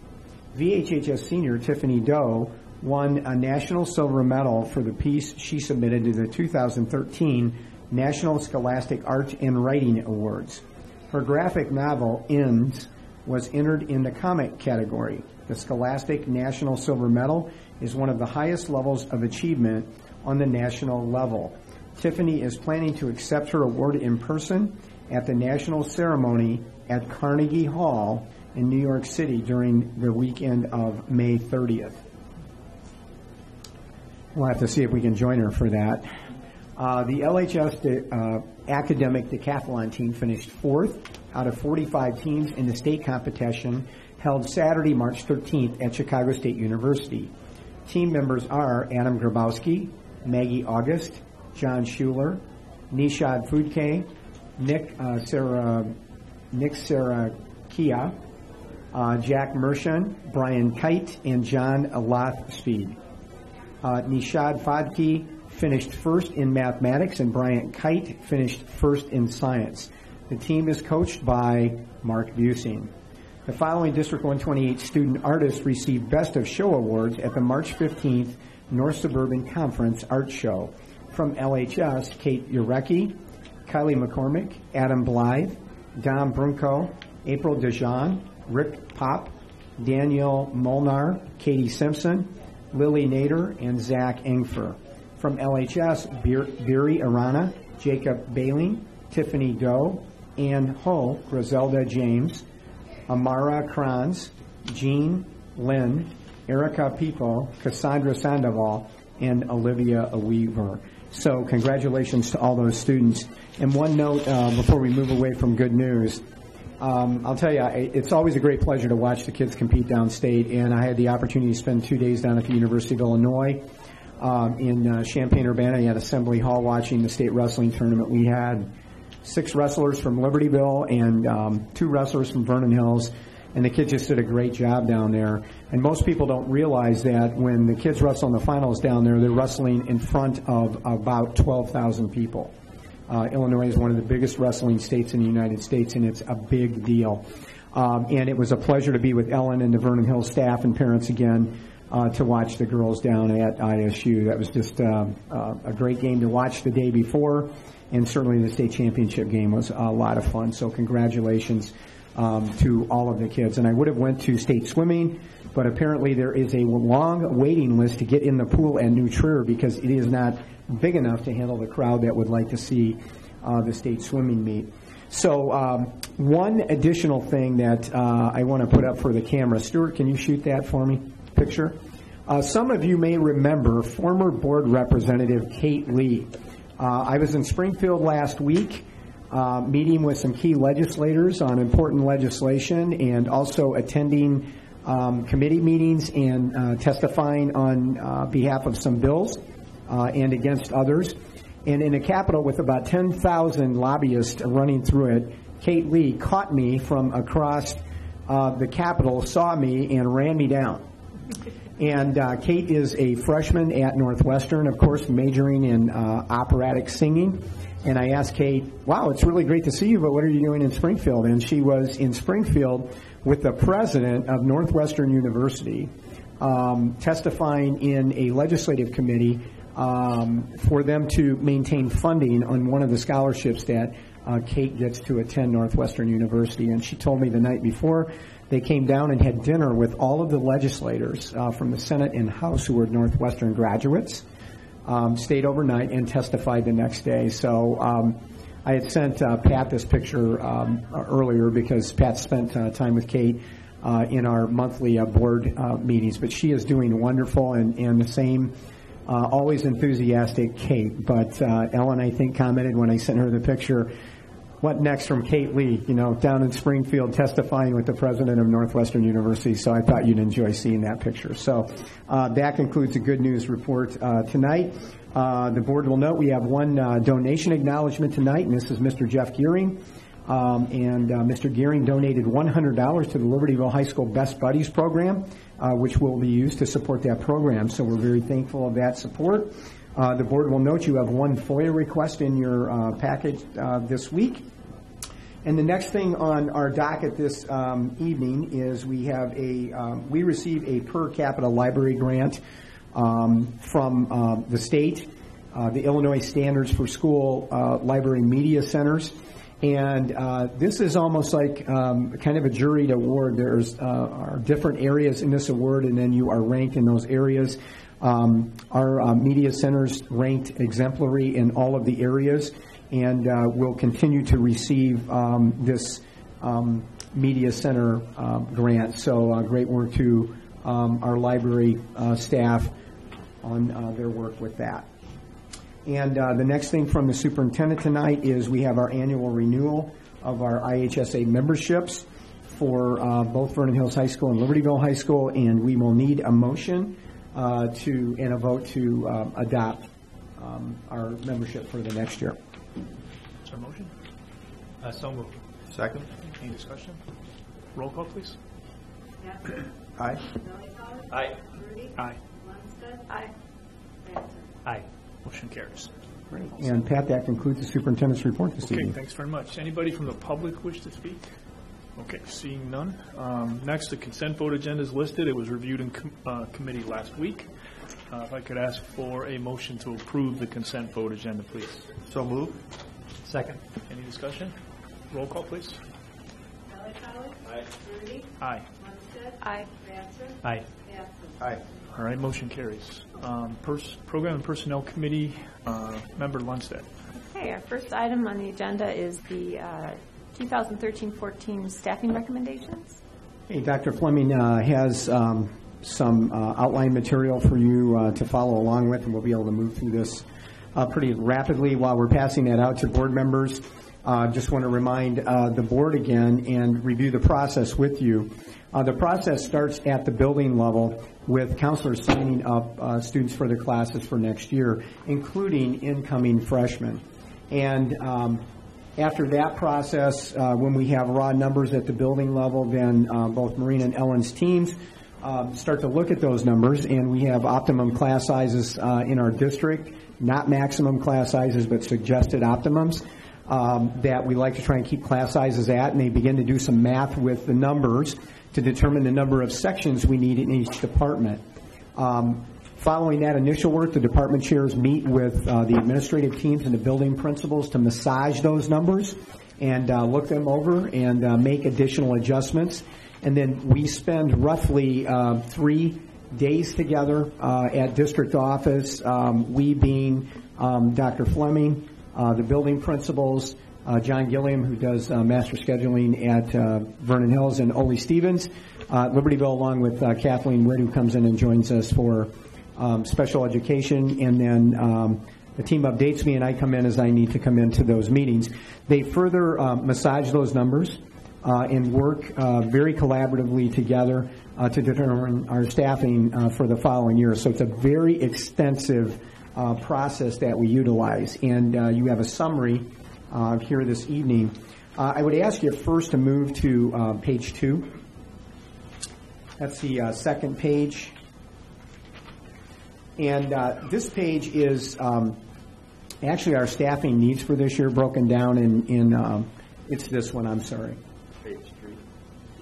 VHHS senior Tiffany Doe won a national silver medal for the piece she submitted to the 2013 National Scholastic Art and Writing Awards. Her graphic novel, Ends, was entered in the comic category. The Scholastic National Silver Medal is one of the highest levels of achievement on the national level. Tiffany is planning to accept her award in person at the national ceremony at Carnegie Hall in New York City during the weekend of May 30th. We'll have to see if we can join her for that. The LHS academic decathlon team finished 4th out of 45 teams in the state competition held Saturday, March 13th at Chicago State University. Team members are Adam Grabowski, Maggie August, John Schuler, Nishad Foodke, Nick Sarah Kia, Jack Mershon, Brian Kite, and John Lothspeed. Nishad Fadki finished first in mathematics, and Bryant Kite finished first in science. The team is coached by Mark Busing. The following District 128 student artists received Best of Show awards at the March 15th North Suburban Conference Art Show. From LHS, Kate Urecki, Kylie McCormick, Adam Blythe, Dom Brunko, April DeJean, Rick Pop, Danielle Molnar, Katie Simpson, Lily Nader, and Zach Engfer. From LHS, Biri Arana, Jacob Bailey, Tiffany Doe, Ann Ho, Griselda James, Amara Kranz, Jean Lynn, Erica Pipo, Cassandra Sandoval, and Olivia Weaver. So congratulations to all those students. And one note before we move away from good news, I'll tell you, it's always a great pleasure to watch the kids compete downstate, and I had the opportunity to spend 2 days down at the University of Illinois in Champaign-Urbana at Assembly Hall watching the state wrestling tournament. We had 6 wrestlers from Libertyville and 2 wrestlers from Vernon Hills, and the kids just did a great job down there. And most people don't realize that when the kids wrestle in the finals down there, they're wrestling in front of about 12,000 people. Illinois is one of the biggest wrestling states in the United States, and it's a big deal. And it was a pleasure to be with Ellen and the Vernon Hills staff and parents again to watch the girls down at ISU. That was just a great game to watch the day before, and certainly the state championship game was a lot of fun. So congratulations to all of the kids. And I would have went to state swimming, but apparently there is a long waiting list to get in the pool at New Trier because it is not big enough to handle the crowd that would like to see the state swimming meet. So one additional thing that I want to put up for the camera. Stuart, can you shoot that for me, picture? Some of you may remember former board representative Kate Lee. I was in Springfield last week meeting with some key legislators on important legislation and also attending committee meetings and testifying on behalf of some bills and against others. And in a Capitol with about 10,000 lobbyists running through it, Kate Lee caught me from across the Capitol, saw me, and ran me down. And Kate is a freshman at Northwestern, of course, majoring in operatic singing. And I asked Kate, wow, it's really great to see you, but what are you doing in Springfield? And she was in Springfield with the president of Northwestern University testifying in a legislative committee for them to maintain funding on one of the scholarships that Kate gets to attend Northwestern University. And she told me the night before they came down and had dinner with all of the legislators from the Senate and House who were Northwestern graduates, stayed overnight, and testified the next day. So I had sent Pat this picture earlier because Pat spent time with Kate in our monthly board meetings. But she is doing wonderful, and the same always enthusiastic Kate. But Ellen, I think, commented when I sent her the picture, what next from Kate Lee, you know, down in Springfield testifying with the president of Northwestern University. So I thought you'd enjoy seeing that picture. So that concludes the good news report tonight. The board will note we have one donation acknowledgement tonight, and this is Mr. Jeff Gearing. And Mr. Gearing donated $100 to the Libertyville High School Best Buddies program, which will be used to support that program. So we're very thankful of that support. The board will note you have one FOIA request in your package this week. And the next thing on our docket this evening is we have we received a per capita library grant from the state, the Illinois Standards for School Library Media Centers. And this is almost like kind of a juried award. There's are different areas in this award, and then you are ranked in those areas. Our media centers ranked exemplary in all of the areas, and will continue to receive this media center grant. So great work to our library staff on their work with that. And the next thing from the superintendent tonight is we have our annual renewal of our IHSA memberships for both Vernon Hills High School and Libertyville High School, and we will need a motion and a vote to adopt our membership for the next year. Is there a motion? So moved. Second. Any discussion? Roll call, please. Batson. Aye. Delli Polly. Aye. Rudy. Aye. Lundstedt. Aye. Batson. Aye. Motion carries. Great. And Pat, that concludes the superintendent's report this Okay, evening. thanks very much. Anybody from the public wish to speak? Okay, seeing none. Next, the consent vote agenda is listed. It was reviewed in committee last week. If I could ask for a motion to approve the consent vote agenda, please. So moved. Second. Any discussion? Roll call, please. Delli Polly. Aye. Rudy. Aye. Lundstedt. Aye. Batson. Aye. Batson. Aye. All right, motion carries. Program and Personnel Committee, Member Lundstedt. Okay, our first item on the agenda is the 2013-14 staffing recommendations. Hey, Dr. Fleming has some outline material for you to follow along with, and we'll be able to move through this pretty rapidly while we're passing that out to board members. Just want to remind the board again and review the process with you. The process starts at the building level with counselors signing up students for their classes for next year, including incoming freshmen. And after that process, when we have raw numbers at the building level, then both Marina and Ellen's teams start to look at those numbers, and we have optimum class sizes in our district, not maximum class sizes, but suggested optimums that we like to try and keep class sizes at, and they begin to do some math with the numbers to determine the number of sections we need in each department. Following that initial work, the department chairs meet with the administrative teams and the building principals to massage those numbers and look them over and make additional adjustments. And then we spend roughly 3 days together at district office, we being Dr. Fleming, the building principals, John Gilliam, who does master scheduling at Vernon Hills, and Ole Stevens, Libertyville, along with Kathleen Witt, who comes in and joins us for special education, and then the team updates me, and I come in as I need to come into those meetings. They further massage those numbers and work very collaboratively together to determine our staffing for the following year. So it's a very extensive process that we utilize, and you have a summary here this evening. I would ask you first to move to page 2. That's the second page. And this page is actually our staffing needs for this year, broken down in it's this one, I'm sorry. Page 3.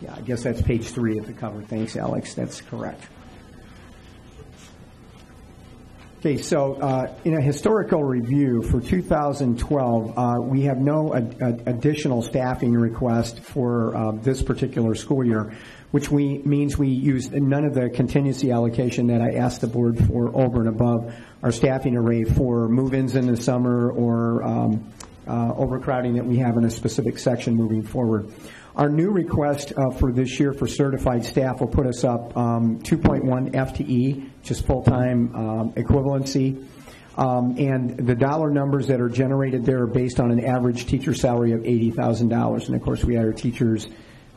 Yeah, I guess that's page 3 of the cover. Thanks, Alex. That's correct. Okay, so in a historical review for 2012, we have no additional staffing request for this particular school year, which means we used none of the contingency allocation that I asked the board for over and above our staffing array for move-ins in the summer or overcrowding that we have in a specific section moving forward. Our new request for this year for certified staff will put us up 2.1 FTE, just full-time equivalency. And the dollar numbers that are generated there are based on an average teacher salary of $80,000. And, of course, we hire teachers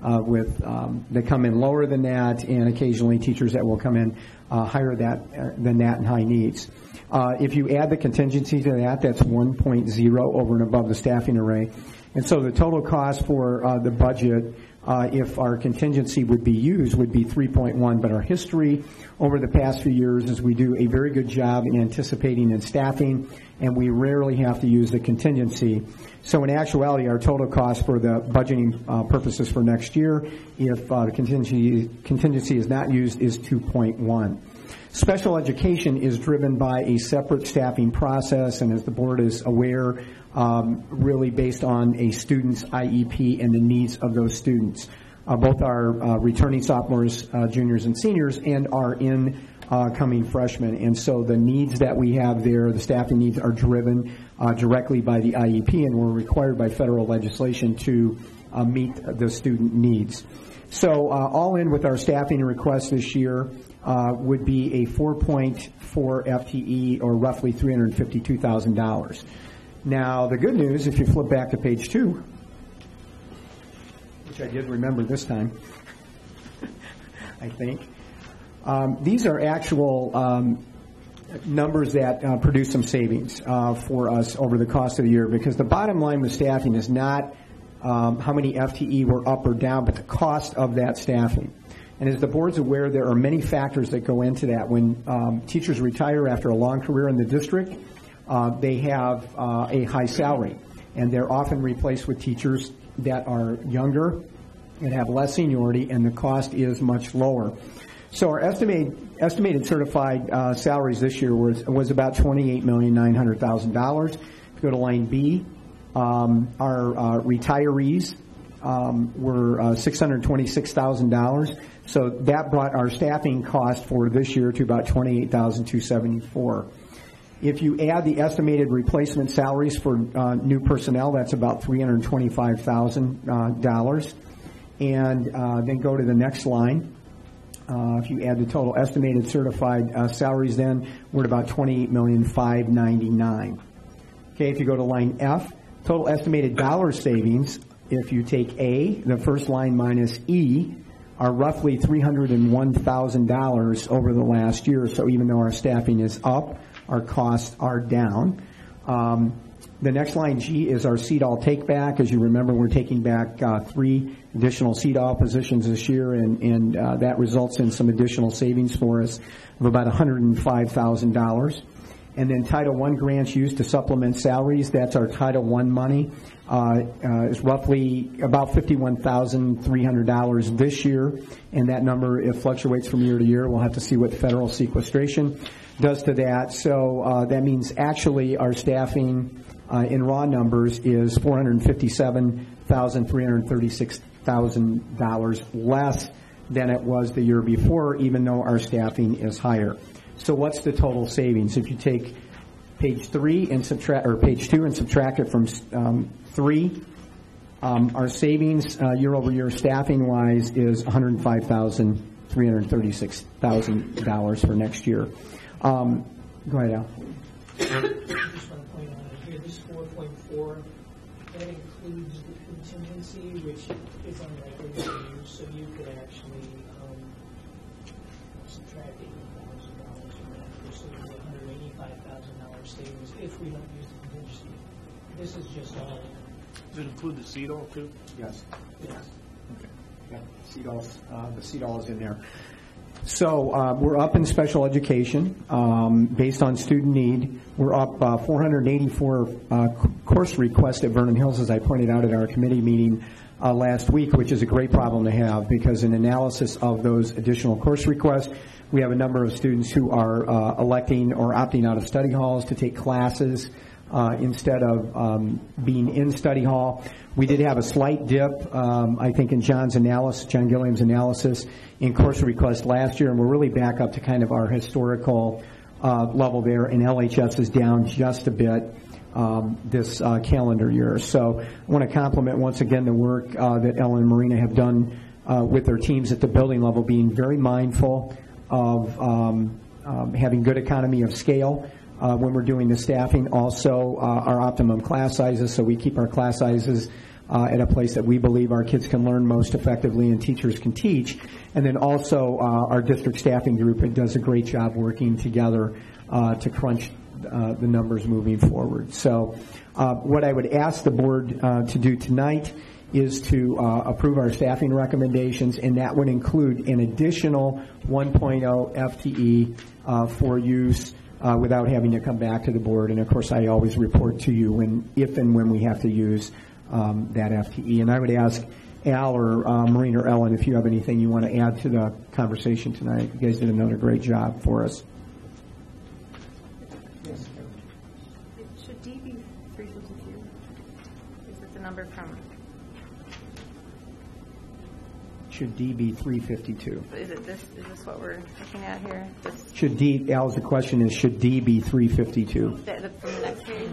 that come in lower than that, and occasionally teachers that will come in higher than that in high needs. If you add the contingency to that, that's 1.0 over and above the staffing array. And so the total cost for the budget, if our contingency would be used, would be 3.1. But our history over the past few years is we do a very good job in anticipating and staffing, and we rarely have to use the contingency. So in actuality, our total cost for the budgeting purposes for next year, if the contingency is not used, is 2.1. Special education is driven by a separate staffing process, and as the board is aware, really based on a student's IEP and the needs of those students. Both our returning sophomores, juniors, and seniors, and our incoming freshmen. And so the needs that we have there, the staffing needs, are driven directly by the IEP, and we're required by federal legislation to meet the student needs. So all in with our staffing request this year would be a 4.4 FTE, or roughly $352,000. Now, the good news, if you flip back to page 2, which I did remember this time, I think, these are actual numbers that produce some savings for us over the cost of the year, because the bottom line with staffing is not how many FTE were up or down, but the cost of that staffing. And as the board's aware, there are many factors that go into that. When teachers retire after a long career in the district, they have a high salary, and they're often replaced with teachers that are younger and have less seniority, and the cost is much lower. So our estimated certified salaries this year was about $28,900,000. If you go to line B, our retirees were $626,000. So that brought our staffing cost for this year to about $28,274. If you add the estimated replacement salaries for new personnel, that's about $325,000. And then go to the next line. If you add the total estimated certified salaries, then we're at about $28,599,000. Okay, if you go to line F, total estimated dollar savings, if you take A, the first line minus E, are roughly $301,000 over the last year. So even though our staffing is up, our costs are down. The next line, G, is our CEDAL take-back. As you remember, we're taking back 3 additional CEDAL positions this year, and that results in some additional savings for us of about $105,000. And then Title I grants used to supplement salaries, that's our Title I money, is roughly about $51,300 this year, and that number, it fluctuates from year to year. We'll have to see what federal sequestration does to that. So that means actually our staffing in raw numbers is $457,336,000 less than it was the year before, even though our staffing is higher. So what's the total savings? If you take page 3 and subtract, or page 2 and subtract it from 3, our savings year over year staffing wise is $105,336,000 for next year. Go ahead, Al. I just want to point out here, this 4.4, that includes the contingency, which is unlikely to use, so you could actually subtract $80,000 from that, so you get $185,000 savings if we don't use the contingency. This is just all. Does it include the CEDAL too? Yes. Yes. Okay. Yeah, the CEDAL is in there. So we're up in special education based on student need. We're up 484 course requests at Vernon Hills, as I pointed out at our committee meeting last week, which is a great problem to have, because in analysis of those additional course requests, we have a number of students who are electing or opting out of study halls to take classes instead of being in study hall. We did have a slight dip, I think, in John Gilliam's analysis in course requests last year, and we're really back up to kind of our historical level there, and LHS is down just a bit this calendar year. So I want to compliment once again the work that Ellen and Marina have done with their teams at the building level, being very mindful of having good economy of scale when we're doing the staffing. Also, our optimum class sizes, so we keep our class sizes at a place that we believe our kids can learn most effectively and teachers can teach. And then also our district staffing group does a great job working together to crunch the numbers moving forward. So what I would ask the board to do tonight is to approve our staffing recommendations, and that would include an additional 1.0 FTE for use without having to come back to the board. And of course, I always report to you if and when we have to use that FTE. And I would ask Al or Maureen or Ellen if you have anything you want to add to the conversation tonight. You guys did another great job for us. Yes. Should D be 352? Is it the number from? Should D be 352? Is this what we're looking at here? Should D, Al's the question is, should D be 352? From the next page?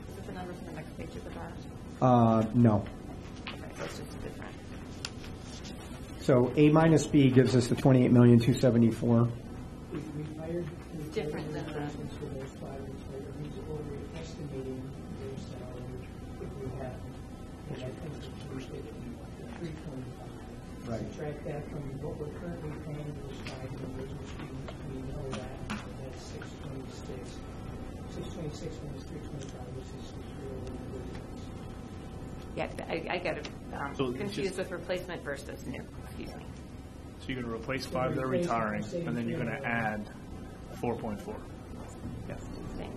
Is it the number from the next page at the bottom? No. Okay, that's just different. So A minus B gives us the $28,274,000. Different than the. Right. Subtract that from what we're currently paying those 5 members, which we know that, that's 626. 626 minus 325, which is 301. Yeah, I got it So it's confused just- with replacement versus new. Excuse me. So you're going to replace 5 that are retiring, and then you're going to add 4.4.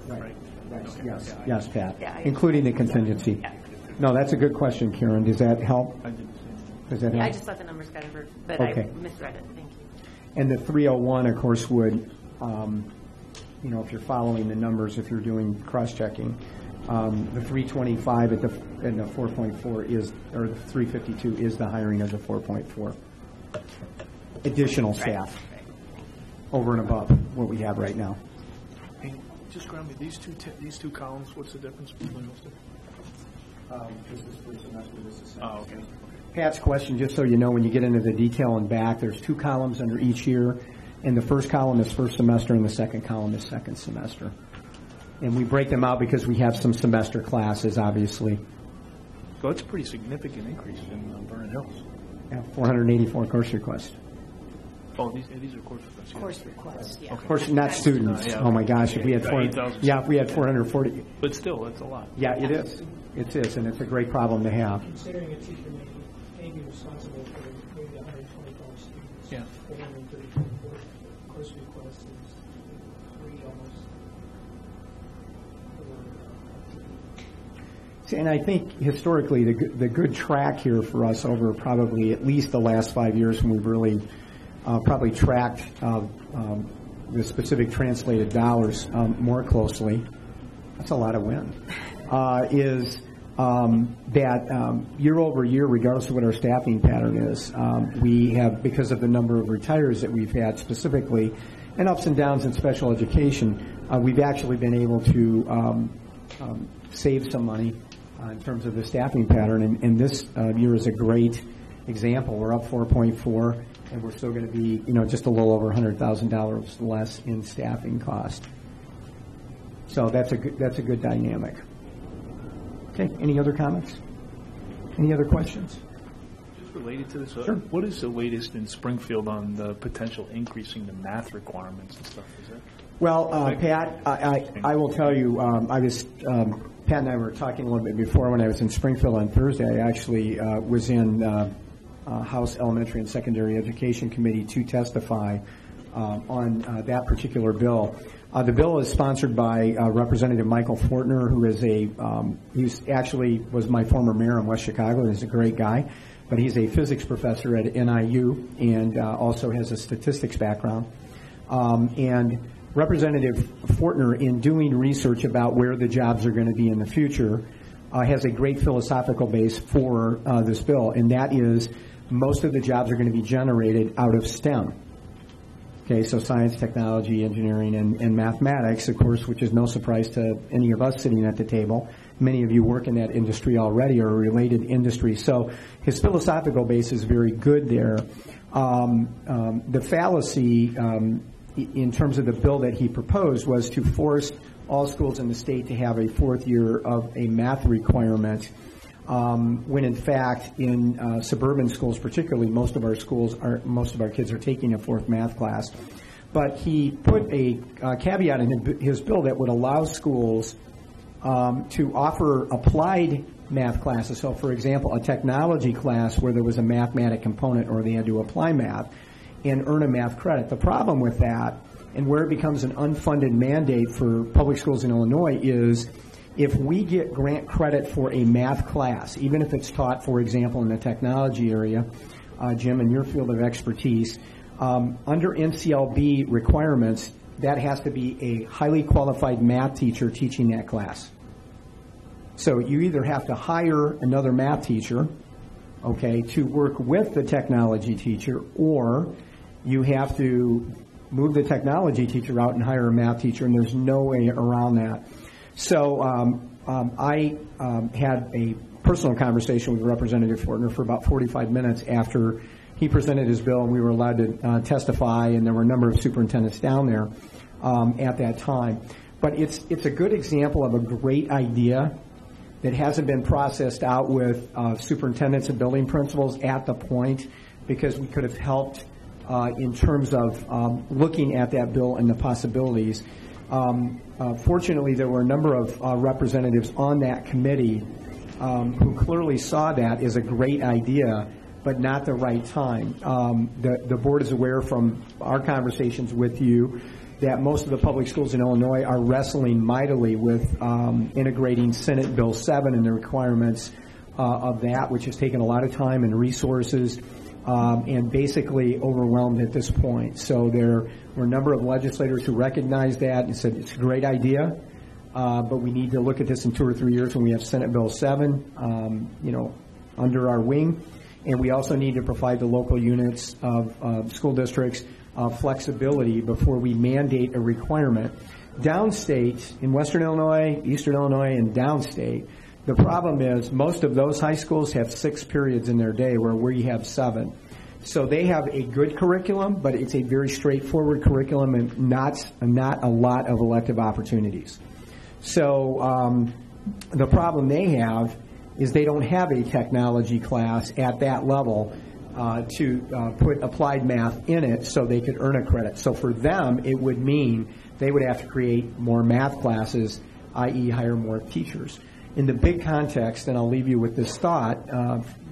Right. Yes, yes, Pat, Yeah, I- including the contingency. Yeah. No, that's a good question, Karen. Does that help? I did. Does that Yeah, I help? just thought the numbers got inverted, but Okay. I misread it. Thank you. And the 301, of course, would, if you're following the numbers, if you're doing cross-checking, the 325 and the 4.4 is, or the 352 is the hiring of the 4.4 additional staff over and above what we have right now. Hey, just grab me these two columns. What's the difference between those two? Oh, okay. Pat's question, just so you know, when you get into the detail and back, there's 2 columns under each year, and the first column is first semester, and the second column is second semester. And we break them out because we have some semester classes, obviously. So it's a pretty significant increase in Vernon Hills. Yeah, 484 course requests. Oh, these are course requests. Course requests, yeah. Of course, not students. Yeah. Oh my gosh, if we had Yeah, 440. But still, that's a lot. Yeah, it is. It is, and it's a great problem to have. Considering a teacher may be responsible for maybe 125 students. Yeah. 434 course requests is 3 almost. And I think historically, the good track here for us over probably at least the last 5 years, when we've really probably tracked the specific translated dollars more closely, that's a lot of win, is that year over year, regardless of what our staffing pattern is, we have, because of the number of retires that we've had specifically, and ups and downs in special education, we've actually been able to save some money in terms of the staffing pattern, and this year is a great example. We're up 4.4, and we're still going to be, just a little over $100,000 less in staffing cost. So that's a good dynamic. Okay, any other comments? Any other questions? Just related to this, Sure. what is the latest in Springfield on the potential increasing the math requirements and stuff? Is that? Well, Pat, I will tell you, Pat and I were talking a little bit before when I was in Springfield on Thursday. I actually was in House Elementary and Secondary Education Committee to testify on that particular bill. The bill is sponsored by Representative Michael Fortner, who is he's actually was my former mayor in West Chicago. He's a great guy, but he's a physics professor at NIU and also has a statistics background. And Representative Fortner, in doing research about where the jobs are going to be in the future, has a great philosophical base for this bill, and that is most of the jobs are going to be generated out of STEM. Okay, so science, technology, engineering, and mathematics, of course, which is no surprise to any of us sitting at the table. Many of you work in that industry already or a related industry. So his philosophical base is very good there. The fallacy in terms of the bill that he proposed was to force all schools in the state to have a 4th year of a math requirement, when in fact in suburban schools particularly, most of our kids are taking a 4th math class. But he put a caveat in his bill that would allow schools to offer applied math classes. So for example, a technology class where there was a mathematic component or they had to apply math and earn a math credit. The problem with that, and where it becomes an unfunded mandate for public schools in Illinois, is if we get grant credit for a math class, even if it's taught, for example, in the technology area, Jim, in your field of expertise, under NCLB requirements, that has to be a highly qualified math teacher teaching that class. So you either have to hire another math teacher, okay, to work with the technology teacher, or you have to move the technology teacher out and hire a math teacher, and there's no way around that. So I had a personal conversation with Representative Fortner for about 45 minutes after he presented his bill, and we were allowed to testify, and there were a number of superintendents down there at that time. But it's a good example of a great idea that hasn't been processed out with superintendents and building principals at the point, because we could have helped in terms of looking at that bill and the possibilities. Fortunately, there were a number of representatives on that committee who clearly saw that as a great idea, but not the right time. The board is aware from our conversations with you that most of the public schools in Illinois are wrestling mightily with integrating Senate Bill 7 and the requirements of that, which has taken a lot of time and resources, and basically overwhelmed at this point. So there were a number of legislators who recognized that and said it's a great idea, but we need to look at this in 2 or 3 years when we have Senate Bill 7, under our wing. And we also need to provide the local units of school districts flexibility before we mandate a requirement. Downstate, in Western Illinois, Eastern Illinois, and downstate, the problem is most of those high schools have 6 periods in their day where we have 7. So they have a good curriculum, but it's a very straightforward curriculum and not a lot of elective opportunities. So the problem they have is they don't have a technology class at that level to put applied math in it so they could earn a credit. So for them, it would mean they would have to create more math classes, i.e. hire more teachers. In the big context, and I'll leave you with this thought,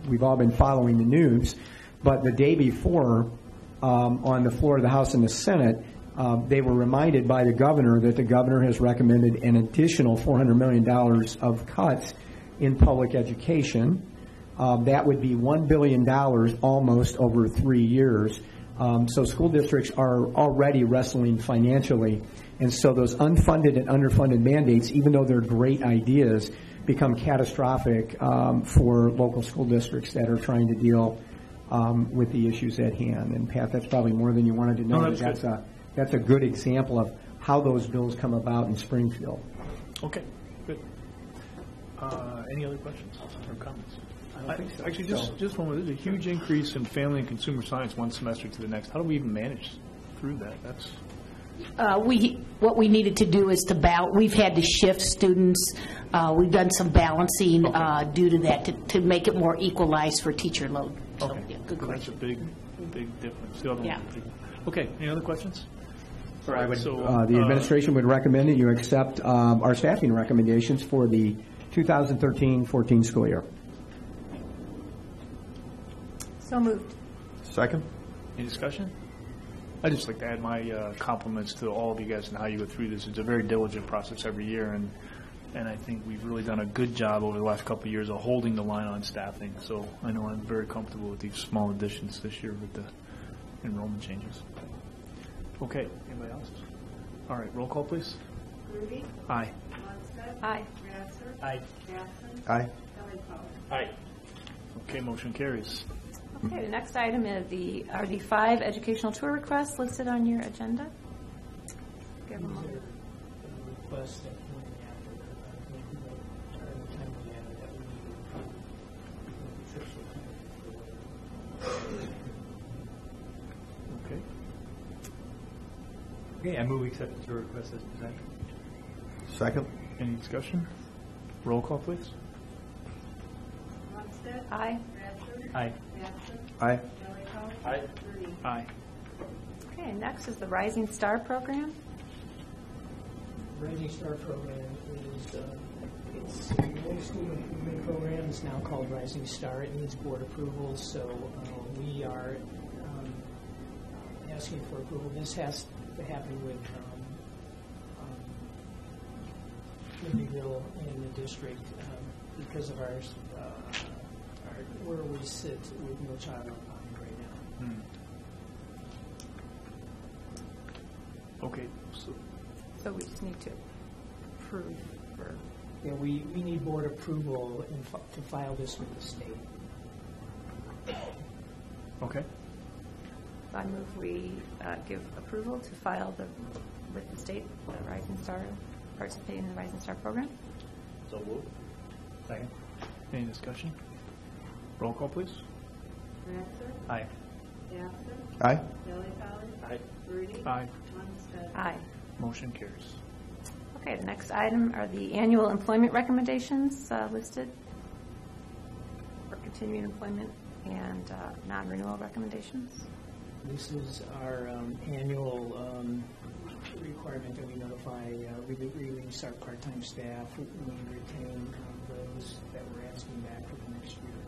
we've all been following the news, but the day before, on the floor of the House and the Senate, they were reminded by the governor that the governor has recommended an additional $400 million of cuts in public education. That would be $1 billion almost over 3 years. So school districts are already wrestling financially. And so those unfunded and underfunded mandates, even though they're great ideas, become catastrophic for local school districts that are trying to deal with the issues at hand. And Pat, that's probably more than you wanted to know. No, that's a good example of how those bills come about in Springfield. Okay, good. Any other questions or comments? I don't think so. Actually, just one more. There's a huge increase in family and consumer science one semester to the next. How do we even manage through that? That's what we needed to do is we've had to shift students. We've done some balancing due to that to make it more equalized for teacher load. So, okay. Yeah, good question. That's a big difference. The other Yeah. one. Okay. Any other questions? The administration would recommend that you accept our staffing recommendations for the 2013-14 school year. So moved. Second? Any discussion? I'd just like to add my compliments to all of you guys and how you go through this. It's a very diligent process every year, and I think we've really done a good job over the last couple of years of holding the line on staffing. So I know I'm very comfortable with these small additions this year with the enrollment changes. Okay. Anybody else? All right. Roll call, please. Rudy? Aye. Lundstedt? Aye. Rasser? Aye. Jackson? Aye. Kelly Polly? Aye. Okay. Motion carries. Okay, the next item are the 5 educational tour requests listed on your agenda. Give them a Request that morning after the time we added that we need to Okay. Okay, I move we accept the tour request as presented. Second? Any discussion? Roll call, please. Lundstedt? Aye. Rasser? Aye. Jackson? Aye. Kelly Polly? Aye. Rudy? Aye. Okay, next is the Rising Star Program. Rising Star Program is it's the old school improvement program. It's now called Rising Star. It needs board approval, so we are asking for approval. This has to happen with Libertyville and the district because of our where we sit with No Child Left Behind right now. Okay. So we just need to approve for... Yeah, we need board approval to file this with the state. Okay. I move we give approval to file with the state, the Rising Star, participating in the Rising Star program. So moved. Second. Any discussion? Roll call, please. Rasser? Aye. Jackson? Aye. Kelly Polly? Aye. Rudy? Aye. Lundstedt? Aye. Motion carries. Okay, the next item are the annual employment recommendations listed for continuing employment and non-renewal recommendations. This is our annual requirement that we notify, we release our part-time staff, we retain the those that we're asking back for the next year,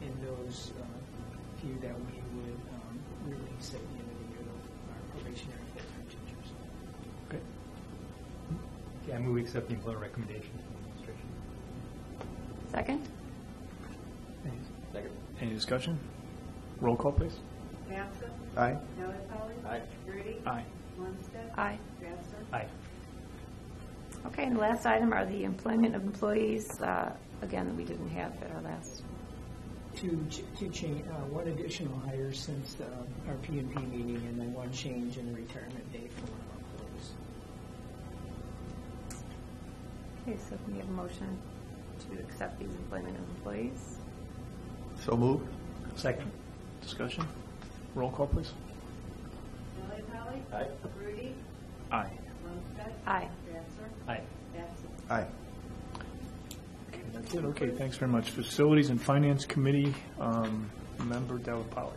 and those few that we would release at the end of the year, our probationary full-time teachers. Okay. Okay, I move we accept the employment recommendation from the administration. Second? Second. Any discussion? Roll call, please. Batson. Aye. Notatelli. Aye. Rudy. Aye. Lundstedt. Aye. Batson. Aye. Okay, and the last item are the employment of employees, again, that we didn't have at our last. To change, one additional hire since our P&P meeting, and then one change in the retirement date for one of our employees. Okay, so can we have a motion to accept these employment of employees? So moved. Second. Discussion? Roll call, please. Notatelli. Aye. Rudy. Aye. Lundstedt. Aye. Batson. Aye. Batson. Aye. Okay, that's it. Okay, thanks very much. Facilities and Finance Committee, Member Delapoli.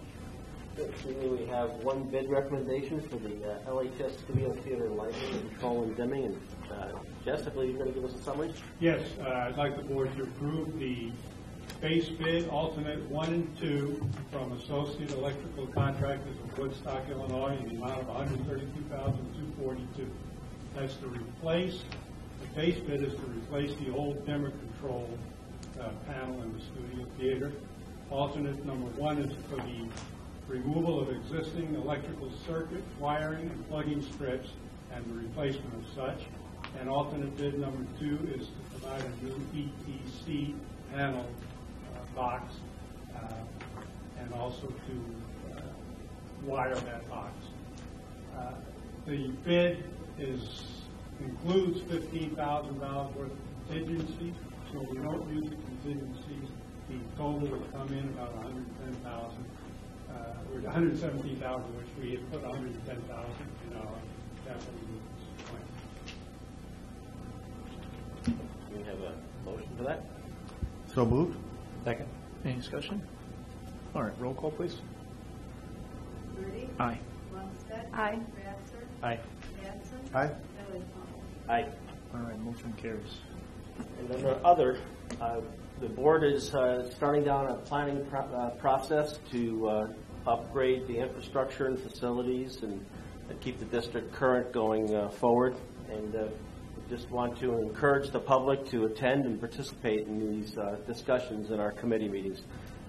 We have one bid recommendation for the LHS Studio Theater and Lighting, Control and Dimming. And Jess, I believe you're going to give us a summary? Yes, I'd like the board to approve the base bid, alternate 1 and 2, from Associate Electrical Contractors of Woodstock, Illinois, in the amount of $132,242. That's to replace, the base bid is to replace the old dimmer control panel in the studio theater. Alternate number 1 is for the removal of existing electrical circuit, wiring, and plugging strips, and the replacement of such. And alternate bid number 2 is to provide a new ETC panel box, and also to wire that box. The bid includes $15,000 worth of contingency, so we don't use the contingencies. The total would come in about $110,000, or $117,000, which we had put $110,000 in our capital needs plan. We have a motion for that? So moved. Second. Any discussion? All right, roll call, please. Rudy. Aye. Lundstedt. Aye. Batson. Aye. Batson. Aye. Notatelli. Aye. All right, motion carries. And then the other, the board is starting down a planning process to upgrade the infrastructure and facilities and keep the district current going forward. And we just want to encourage the public to attend and participate in these discussions in our committee meetings.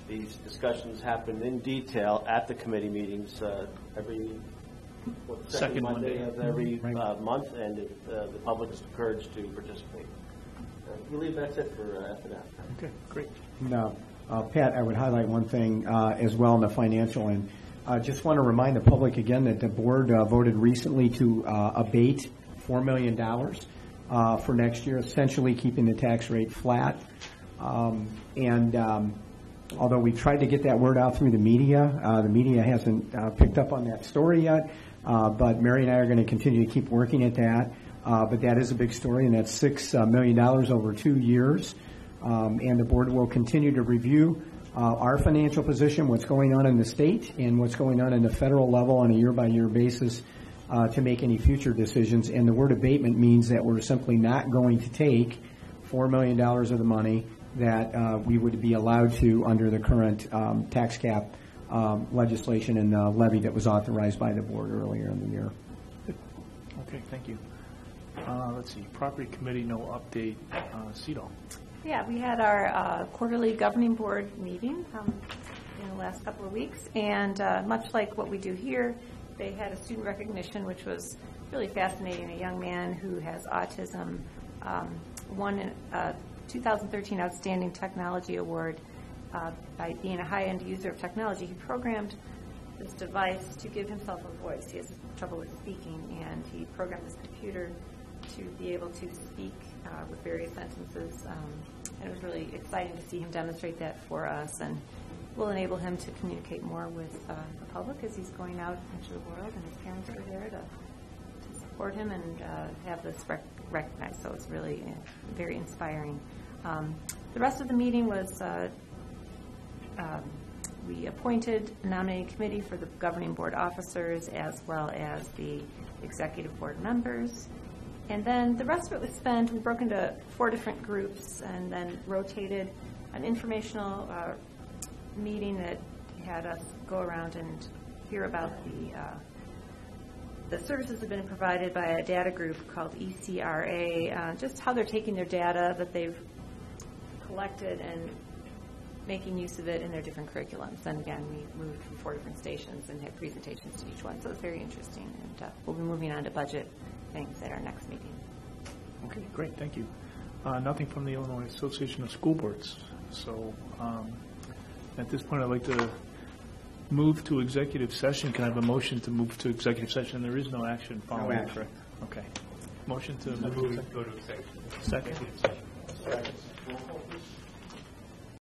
These discussions happen in detail at the committee meetings every second Monday of every month, and the public is encouraged to participate. I believe that's it for F&F. Okay, great. No, Pat, I would highlight one thing as well in the financial, and just want to remind the public again that the board voted recently to abate $4 million for next year, essentially keeping the tax rate flat. Although we tried to get that word out through the media hasn't picked up on that story yet. But Mary and I are going to continue to keep working at that. But that is a big story, and that's $6 million over 2 years. And the board will continue to review our financial position, what's going on in the state, and what's going on in the federal level on a year-by-year basis to make any future decisions. And the word abatement means that we're simply not going to take $4 million of the money that we would be allowed to under the current tax cap legislation and levy that was authorized by the board earlier in the year. Okay, thank you. Let's see, Property Committee, no update. CEDAW. Yeah, we had our quarterly governing board meeting in the last couple of weeks, and much like what we do here, they had a student recognition, which was really fascinating. A young man who has autism won a 2013 Outstanding Technology Award by being a high-end user of technology. He programmed this device to give himself a voice. He has trouble with speaking, and he programmed this computer to be able to speak with various sentences. And it was really exciting to see him demonstrate that for us, and will enable him to communicate more with the public as he's going out into the world, and his parents are there to support him and have this recognized. So it's really very inspiring. The rest of the meeting was we appointed a nominating committee for the governing board officers as well as the executive board members. And then the rest of it was spent, we broke into 4 different groups and then rotated an informational meeting that had us go around and hear about the services that have been provided by a data group called ECRA, just how they're taking their data that they've collected and making use of it in their different curriculums. And again, we moved from 4 different stations and had presentations to each one, so it's very interesting. And we'll be moving on to budget things at our next meeting. Okay, great, thank you. Nothing from the Illinois Association of School Boards. So at this point, I'd like to move to executive session. Can I have a motion to move to executive session? There is no action following. No action. Correct? Okay. Motion to Move move to to go to executive second. session. Second.